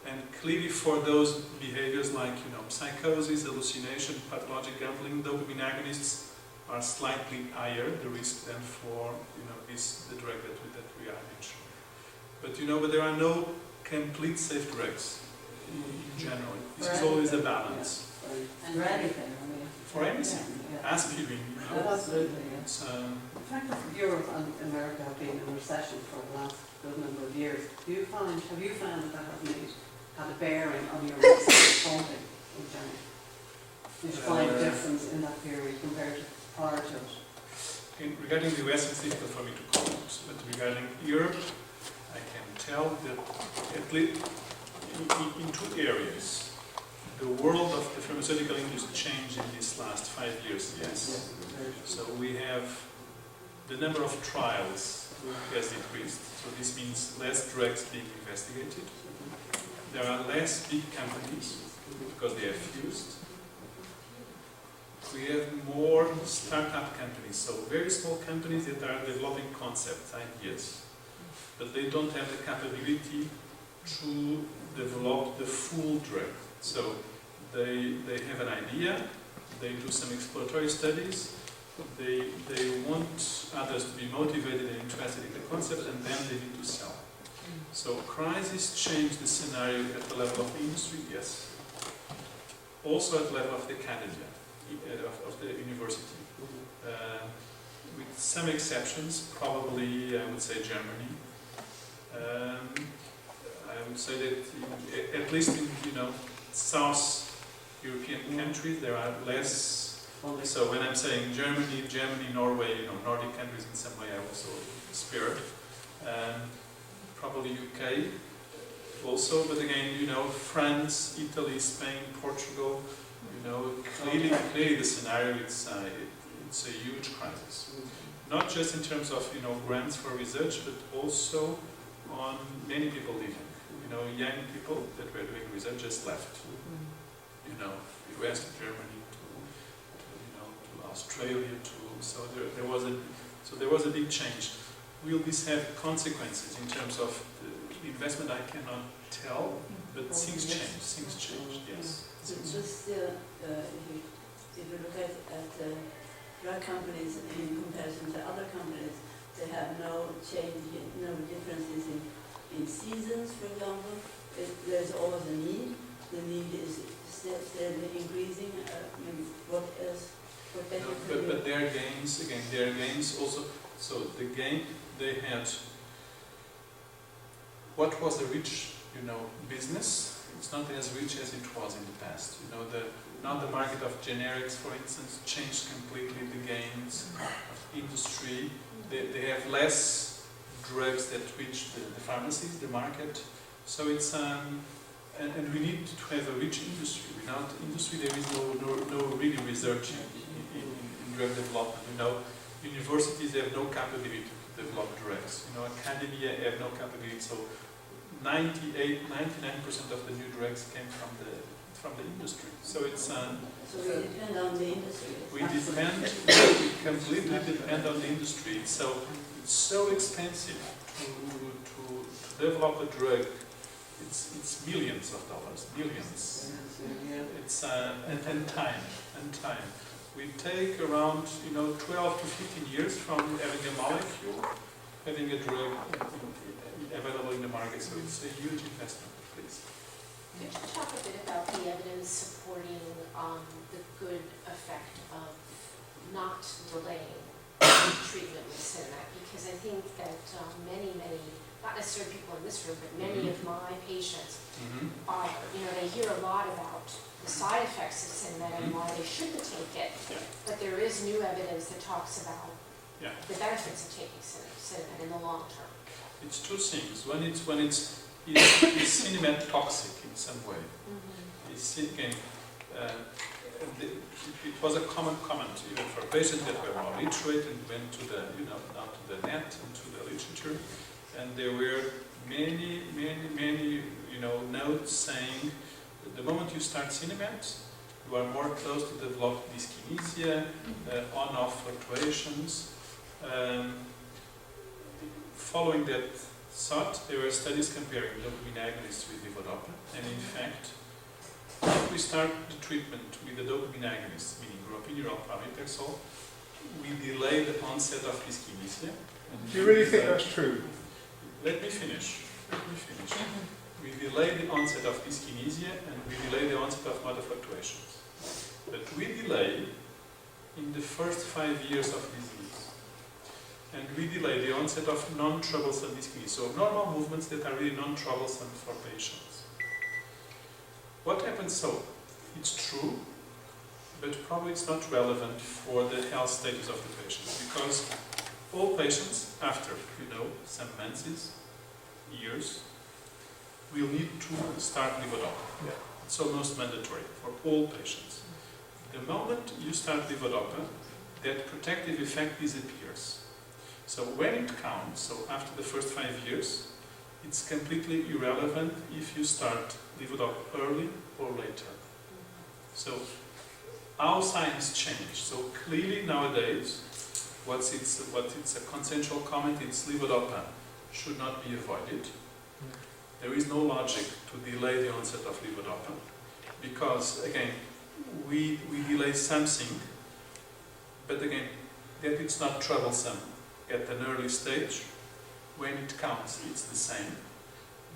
And clearly for those behaviors like psychosis, hallucination, pathologic gambling, dopamine agonists are slightly higher the risk than for the drug that we are mentioning. But there are no complete safe drugs in general. This is always a balance. And for anything, I mean. For anything. Yeah. Aspirin, Absolutely, yeah. it's, The fact that Europe and America have been in recession for the last good number of years, have you found that has had a bearing on your funding in general? Did you find a difference in that period compared to prior to it? regarding the US, it's difficult for me to comment, but regarding Europe, I can tell that at least in two areas, the world of the pharmaceutical industry changed in these last 5 years, yes. So we have the number of trials has increased, so this means less drugs being investigated. There are less big companies because they are fused. We have more startup companies, so very small companies that are developing concepts, ideas, but they don't have the capability to develop the full drug. So they have an idea, they do some exploratory studies, they want others to be motivated and interested in the concept, and then they need to sell. So crisis changed the scenario at the level of the industry, yes. Also at the level of the academia, of the university. With some exceptions, probably I would say Germany. I would say that at least in South European countries there are less. So when I'm saying Germany, Norway, Nordic countries in some way I also spared. Probably UK also, but again, France, Italy, Spain, Portugal, clearly the scenario, it's a huge crisis. Not just in terms of, grants for research, but also on many people leaving. Young people that were doing research just left. US to Germany to Australia so there was a big change. Will this have consequences in terms of the investment? I cannot tell, but things change, yes. So just if you look at drug companies in comparison to other companies, they have no change, no differences in seasons, for example. There's always a need. The need is steadily increasing. What else? But their gains also. So the gain they had. What was the rich, business? It's not as rich as it was in the past. Now the market of generics, for instance, changed completely the gains of industry. They have less drugs that reach the pharmacies, the market. So it's and we need to have a rich industry. Without industry, there is no really research in drug development. Universities have no capability to develop drugs. Academia have no capability. So 99% of the new drugs came from the industry. So it's so we depend on the industry. we completely depend on the industry. So it's so expensive to develop a drug. It's millions of dollars, billions. It's and time. We take around 12 to 15 years from having a molecule, having a drug available in the market. So it's a huge investment, please. Could you talk a bit about the evidence supporting the good effect of not delaying treatment with cinematic? Because I think that many, not necessarily people in this room, but many of my patients are, they hear a lot about the side effects of cinematic and why they shouldn't take it, but there is new evidence that talks about the benefits of taking cinematic in the long term. It's two things. When it's is cinematic toxic in some way. It was a common comment even for patients that were more literate and went to the now to the net and to the literature, and there were many notes saying that the moment you start Cinemat, you are more close to develop dyskinesia, on-off fluctuations. Following that thought, there were studies comparing dopamine agonists with levodopa, and in fact, if we start the treatment with the dopamine agonists, meaning ropinirole, pramipexole, we delay the onset of dyskinesia. Do you really think that's true? Let me finish. Let me finish. We delay the onset of dyskinesia and we delay the onset of motor fluctuations. But we delay in the first 5 years of disease. And we delay the onset of non-troublesome dyskinesia, so normal movements that are really non-troublesome for patients. What happens so? It's true, but probably it's not relevant for the health status of the patients, because all patients, after, some months, years, will need to start levodopa. Yeah. It's almost mandatory for all patients. The moment you start levodopa, that protective effect disappears. So when it counts, so after the first 5 years, it's completely irrelevant if you start levodopa early or later. So how science changed. So clearly nowadays, what's a consensual comment, it's levodopa should not be avoided. There is no logic to delay the onset of levodopa, because again, we delay something, but again, that it's not troublesome at an early stage. When it counts, it's the same.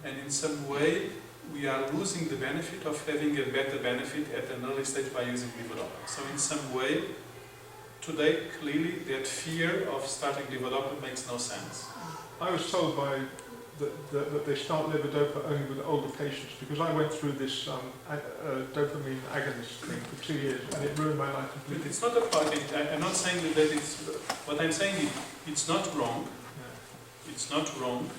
And in some way, we are losing the benefit of having a better benefit at an early stage by using levodopa. So in some way, today, clearly, that fear of starting levodopa makes no sense. I was told by that they start levodopa only with older patients, because I went through this dopamine agonist thing for 2 years and it ruined my life But completely. it's not a problem. I'm not saying that it's. What I'm saying is, it's not wrong. Yeah. It's not wrong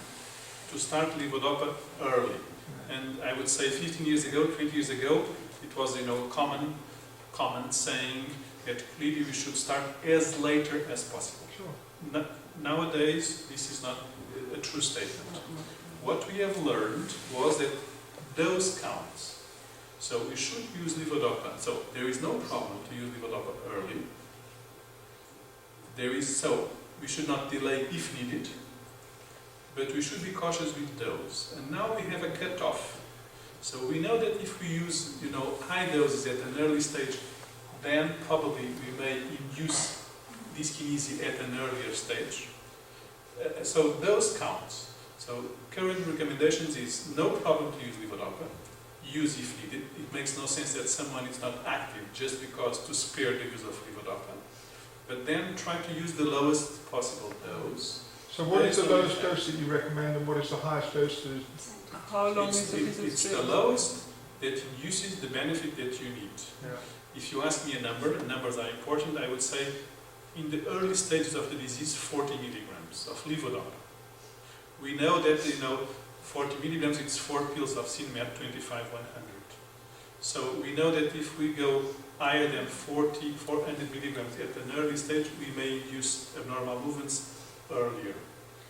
to start levodopa early. Yeah. And I would say 15 years ago, 20 years ago, it was common saying that clearly we should start as later as possible. Sure. Nowadays, this is not a true statement. What we have learned was that those counts. So we should use levodopa. So there is no problem to use levodopa early. We should not delay if needed, but we should be cautious with dose. And now we have a cutoff. So we know that if we use, high doses at an early stage, then probably we may induce dyskinesia at an earlier stage. So those counts. So current recommendations is no problem to use levodopa. Use if needed. It makes no sense that someone is not active just because to spare the use of levodopa. But then try to use the lowest possible dose. So what is the lowest dose that you recommend and what is the highest dose that is? How long is a piece of It's string? the lowest that induces the benefit that you need. Yeah. If you ask me a number, and numbers are important, I would say in the early stages of the disease, 40 milligrams of levodopa. We know that, 40 milligrams, it's 4 pills of CNS, 25, 100. So we know that if we go higher than 400 milligrams at an early stage, we may induce abnormal movements earlier.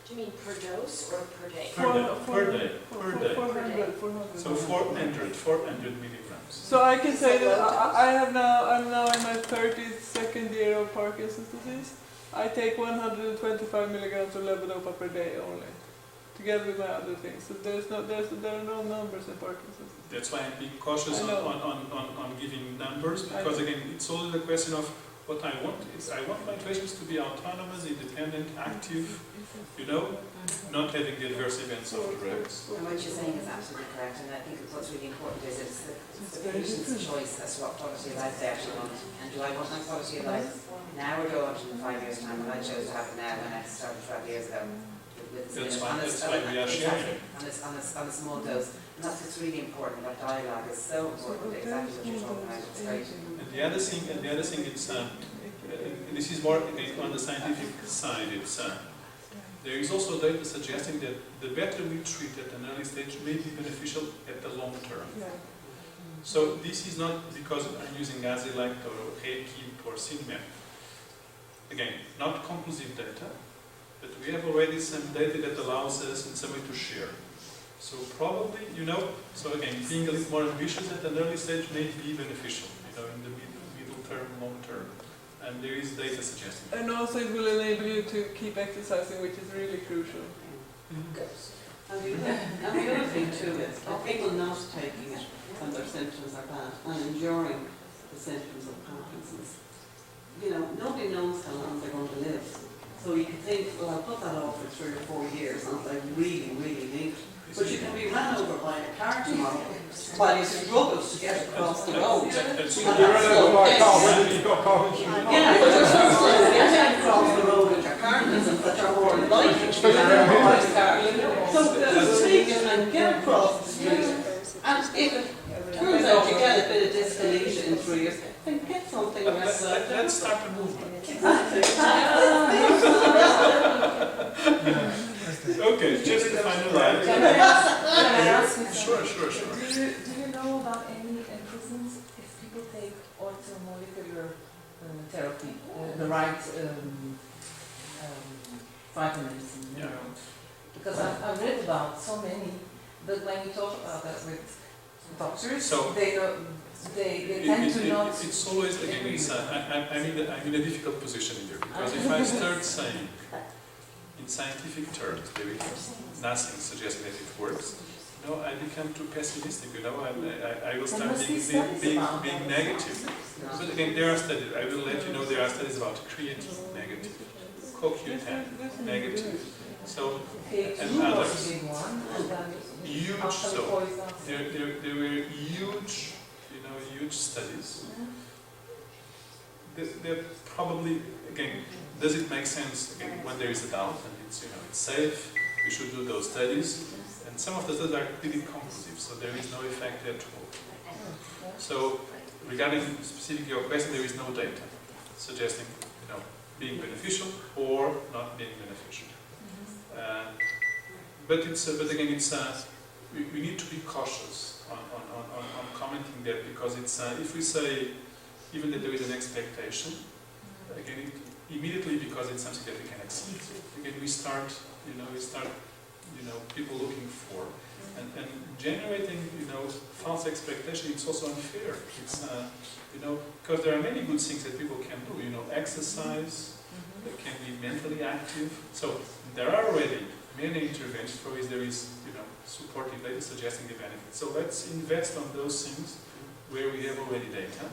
Do you mean per dose or per day? Per day. 400. So 400 milligrams. So I can Is say that that low dose? I'm now in my 32nd year of Parkinson's disease. I take 125 milligrams of levodopa per day only, together with my other things. So there are no numbers in Parkinson's disease. That's why I'm being cautious I know. on giving numbers, because again, it's always a question of what I want is I want my patients to be autonomous, independent, active, not having the adverse events of drugs. And what you're saying is absolutely correct, and I think what's really important is it's the patient's choice as to what quality of life they actually want. And do I want my quality of life now or do I want it in 5 years' time? Well, I chose to have it now when I started 12 years ago. That's why we are sharing. On a small dose. And that's what's really important. That dialogue is so important, exactly what you're talking about. It's great. And the other thing, it's this is more on the scientific side. It's there is also data suggesting that the better we treat at an early stage may be beneficial at the long term. So this is not because I'm using Azilect or Reiki or Cinemac. Again, not conclusive data, but we have already some data that allows us in some way to share. So probably, so again, being a little more ambitious at an early stage may be beneficial, in the middle term, long term. And there is data suggesting. And also it will enable you to keep exercising, which is really crucial. And the other thing too is people not taking it when their symptoms are bad and enduring the symptoms of Parkinson's. Nobody knows how long they're going to live. So you can think, well, I'll put that off for 3 or 4 years and I really, really need it. But you can be run over by a car tomorrow while you struggle to get across the road. That's You run over by a car whether you've got Parkinson or not. Yeah, but you're still getting across the road with your Parkinson's that you're more likely to be run over by a car. So speak and get across the street. And if it turns out you get a bit of dyskinesia in 3 years, then get something else. Let's start the movement. Exactly. Okay, just to finalize. Can I ask you Sure. Do you know about any improvements if people take orthomolecular therapy, the right vitamins and minerals? Because I've read about so many, but when you talk about that with doctors, So- they tend to not. It's always, again, I'm in a difficult position here, because if I start saying, in scientific terms, there is nothing suggesting that it works, I become too pessimistic, I will start being negative. But again, there are studies, I will let you know there are studies about creatine, negative, CoQ10, negative, so, and others. Huge, so, there were huge studies. They're probably, again, does it make sense, again, when there is a doubt and it's safe, we should do those studies, and some of the studies are really conclusive, so there is no effect at all. So, regarding specifically your question, there is no data suggesting, being beneficial or not being beneficial. But again, we need to be cautious on commenting that, because if we say even that there is an expectation, again, immediately, because it's something that we can exceed, again we start people looking for and generating false expectation. It's also unfair. It's because there are many good things that people can do. Exercise, they can be mentally active. So there are already many interventions for which there is supportive data suggesting the benefits. So let's invest on those things where we have already data.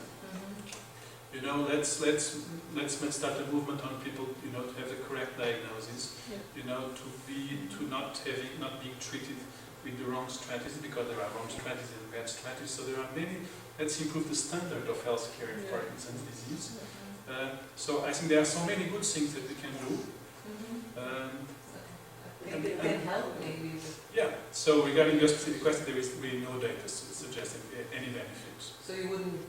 Let's start a movement on people, to have the correct diagnosis, to not being treated with the wrong strategies, because there are wrong strategies and bad strategies. So there are many. Let's improve the standard of healthcare in Parkinson's disease. So I think there are so many good things that we can do. It can help maybe. Yeah. So regarding your specific question, there is really no data suggesting any benefits. So you wouldn't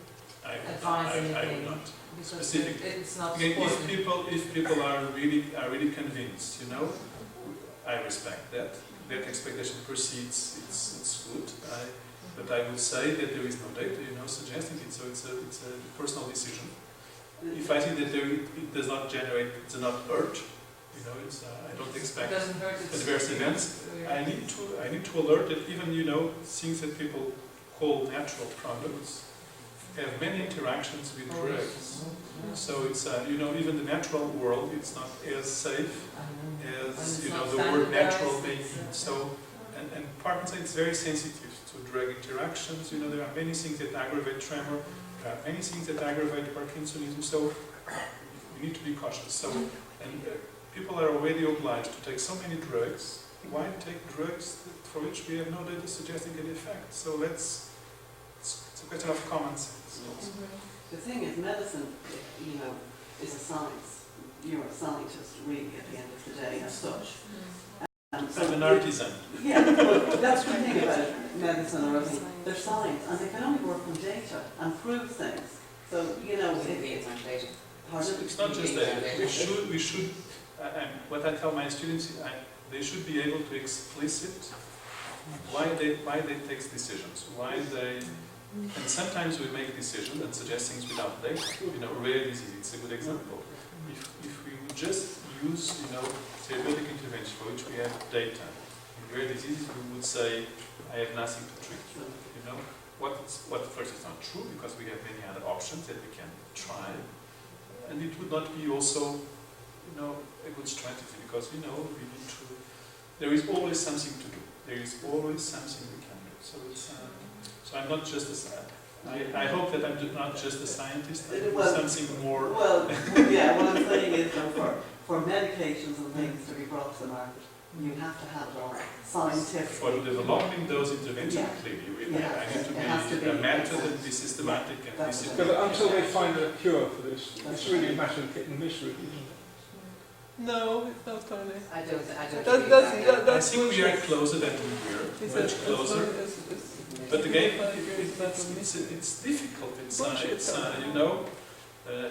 I advise anything? would not. Because Specifically. it's not Again, supported. if people are really convinced, I respect that. That expectation proceeds. It's good. But I would say that there is no data, suggesting it. So it's a personal decision. If I think that it does not generate, it does not hurt, I don't expect adverse events. I need to alert that even things that people call natural products have many interactions with drugs. So it's even the natural world, it's not as safe as the word natural may mean. So and Parkinson is very sensitive to drug interactions. There are many things that aggravate tremor. There are many things that aggravate Parkinsonism. So we need to be cautious. So people are already obliged to take so many drugs. Why take drugs for which we have no data suggesting an effect? So it's a question of common sense. The thing is, medicine, is a science. You're a scientist, really, at the end of the day, as such. I'm an artisan. Yeah, but that's the thing about medicine or anything. They're science, and they can only work on data and prove things. So, It's not data. It's not just that. We should. What I tell my students, they should be able to explicit why they take decisions, and sometimes we make decisions and suggest things without data. Rare disease, it's a good example. If we would just use, therapeutic intervention for which we have data, in rare diseases we would say, I have nothing to treat. What first is not true, because we have many other options that we can try, and it would not be also, a good strategy, because we need to. There is always something to do. There is always something we can do. So it's. So I'm not just I hope that I'm not just a scientist. I'm something more. Well, yeah. What I'm saying is, for medications and things to be brought to the market, You have to have all scientific. For developing those interventions, Yeah. clearly, Yeah. I need It has to to be a be- method and be systematic and That's disciplined. But until they find a cure for this, it's really a matter of hit and miss, really, isn't it? No, it's not Tony. I don't That- agree with that's- that. that- I that's think we are bullshit. closer than we were, It's much closer. But again, it's difficult. It's you know,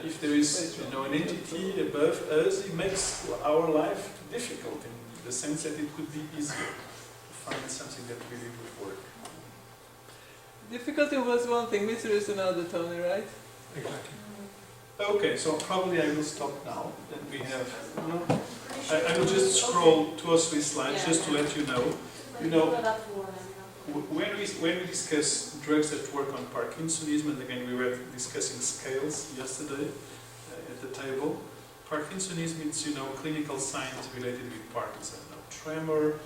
if there is an entity above us, it makes our life difficult in the sense that it could be easier to find something that really would work. Difficulty was one thing, misery is another, Tony, right? Exactly. Okay, so probably I will stop now. Then we have. I will just scroll 2 or 3 slides just to let you know. You know, when we discuss drugs that work on Parkinsonism, and again we were discussing scales yesterday at the table. Parkinsonism, it's clinical signs related with Parkinson, tremor,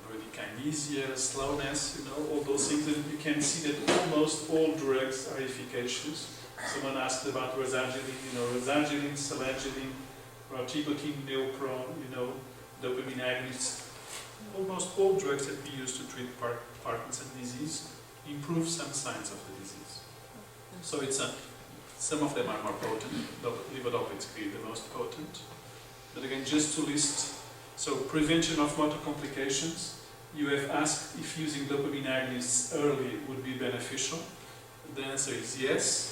bradykinesia, slowness, all those things. And you can see that almost all drugs are efficacious. Someone asked about rosargilin, rosargilin, selaginine, raltegravir, neopron, dopamine agonists. Almost all drugs that we use to treat Parkinson's disease improve some signs of the disease. So it's some of them are more potent. Levodopa is clearly the most potent. But again, just to list, so prevention of motor complications. You have asked if using dopamine agonists early would be beneficial. The answer is yes.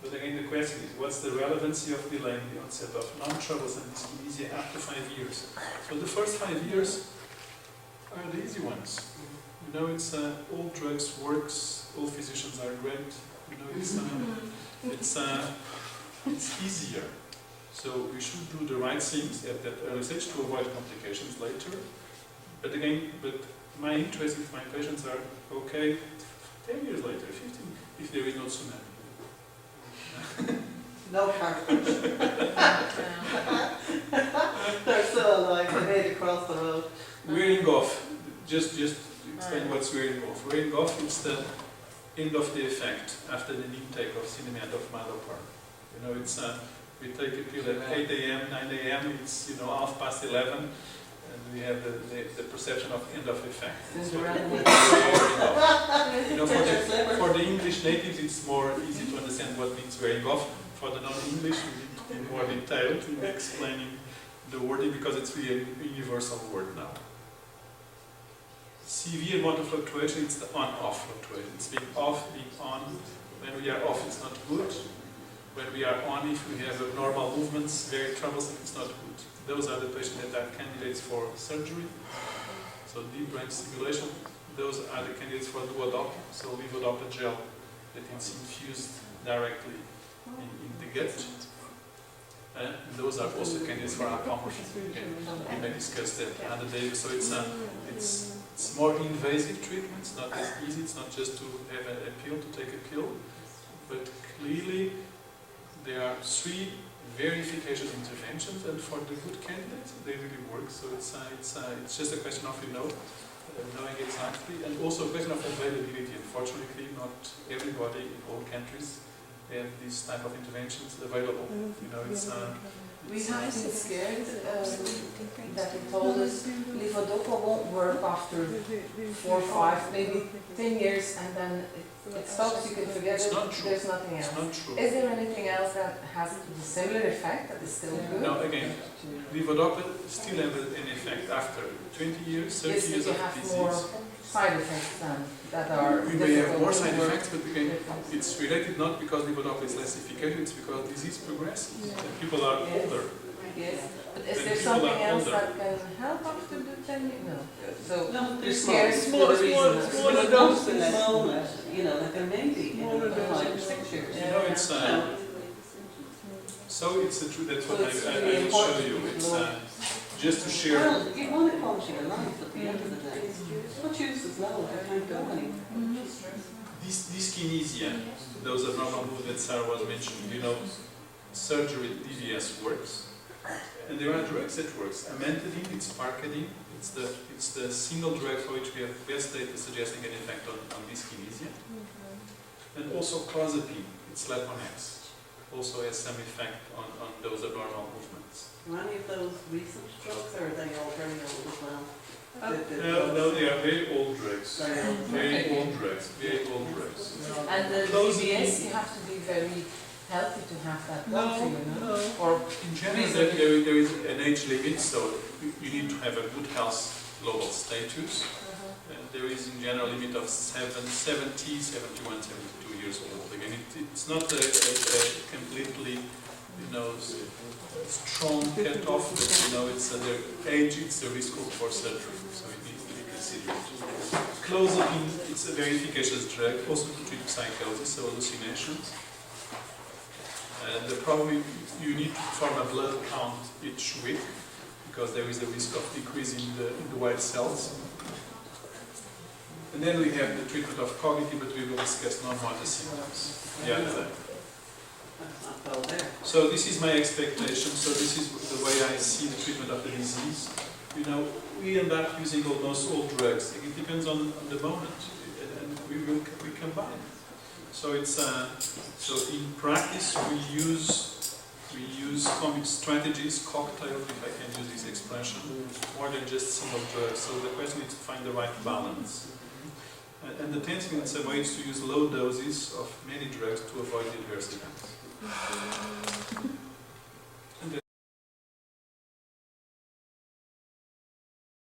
But again, the question is, what's the relevancy of delaying the onset of non-troublesome dyskinesia up to 5 years? So the first 5 years are the easy ones. It's all drugs works, all physicians are great. It's easier. So we should do the right things at that early stage to avoid complications later. But again, my interest with my patients are okay 10 years later, 15, if there is no tsunami. No cartilage. They're still alive, they made it across the road. Wearing off, just to explain what's wearing off. Wearing off is the end of the effect after the intake of cinnamon of malopar. We take a pill at 8 a.m., 9 a.m., it's 11:30, and we have the perception of end of effect. So wearing off. For the English natives, it's more easy to understand what means wearing off. For the non-English, we need to be more detailed in explaining the wording because it's really a universal word now. Severe motor fluctuation, it's the on-off fluctuation. It's being off, being on. When we are off, it's not good. When we are on, if we have abnormal movements, very troublesome, it's not good. Those are the patients that are candidates for surgery. So deep brain stimulation. Those are the candidates for duodopa, so levodopa gel that is infused directly in the gut. And those are also candidates for alcoholism. We may discuss that another day. So it's more invasive treatment. It's not as easy. It's not just to have a pill, to take a pill. But clearly, there are 3 very efficacious interventions, and for the good candidates, they really work. So it's just a question of knowing exactly, and also a question of availability. Unfortunately, not everybody in all countries have this type of interventions available. We have been scared that they told us levodopa won't work after 4, 5, maybe 10 years, and then it stops, you can forget It's it, not true. there's nothing else. It's not true. Is there anything else that has a similar effect that is still good? No, again, levodopa still has an effect after 20 years, 30 Yes, years you of have more disease. side effects than that are We may have difficult more to side work effects, but again, with. it's related not because levodopa is less efficacious, it's because disease progresses. And people are older. Yes, but is When there people something are else older. that can help after the 10 years? No. So No, you're there's scared small- for the reason. small- smaller doses. Smaller, like a maybe, Smaller 5 or doses. 6 years. It's so it's a truth. That's what So it's I really will show important you. to It's know. just to share. Well, you want a quality of life at the end of the day. What use is now if you can't go anywhere? Dyskinesia, those abnormal movements that Sarah was mentioning, surgery, DVS works. And there are drugs that works. Amantadine, it's Parkadine. It's the single drug for which we have best data suggesting an effect on dyskinesia. And also clozapine, it's Leponex. also has some effect on those abnormal movements. Are any of those recent drugs, or are they all very old as well? No, they are very old drugs. Very old. Very old drugs. Very old drugs. And the Those- CBS, you have to be very healthy to have that done for you, no? No. Or In general, there is an age limit, so you need to have a good health global status. There is in general a limit of 70, 71, 72 years old. Again, it's not a completely, strong cut-off, but it's their age, it's a risk for surgery, so it needs to be considered. Clozapine, it's a very efficacious drug, also to treat psychosis, so hallucinations. The problem, you need to perform a blood count each week, because there is a risk of decrease in the white cells. And then we have the treatment of cognitive, but we will discuss no more the symptoms the other day. That's not well there. So this is my expectation, so this is the way I see the treatment of the disease. We end up using almost all drugs. It depends on the moment, and we combine. So it's so in practice we use common strategies, cocktails, if I can use this expression, more than just single drugs. So the question is to find the right balance. And the tendency in some way is to use low doses of many drugs to avoid adverse events.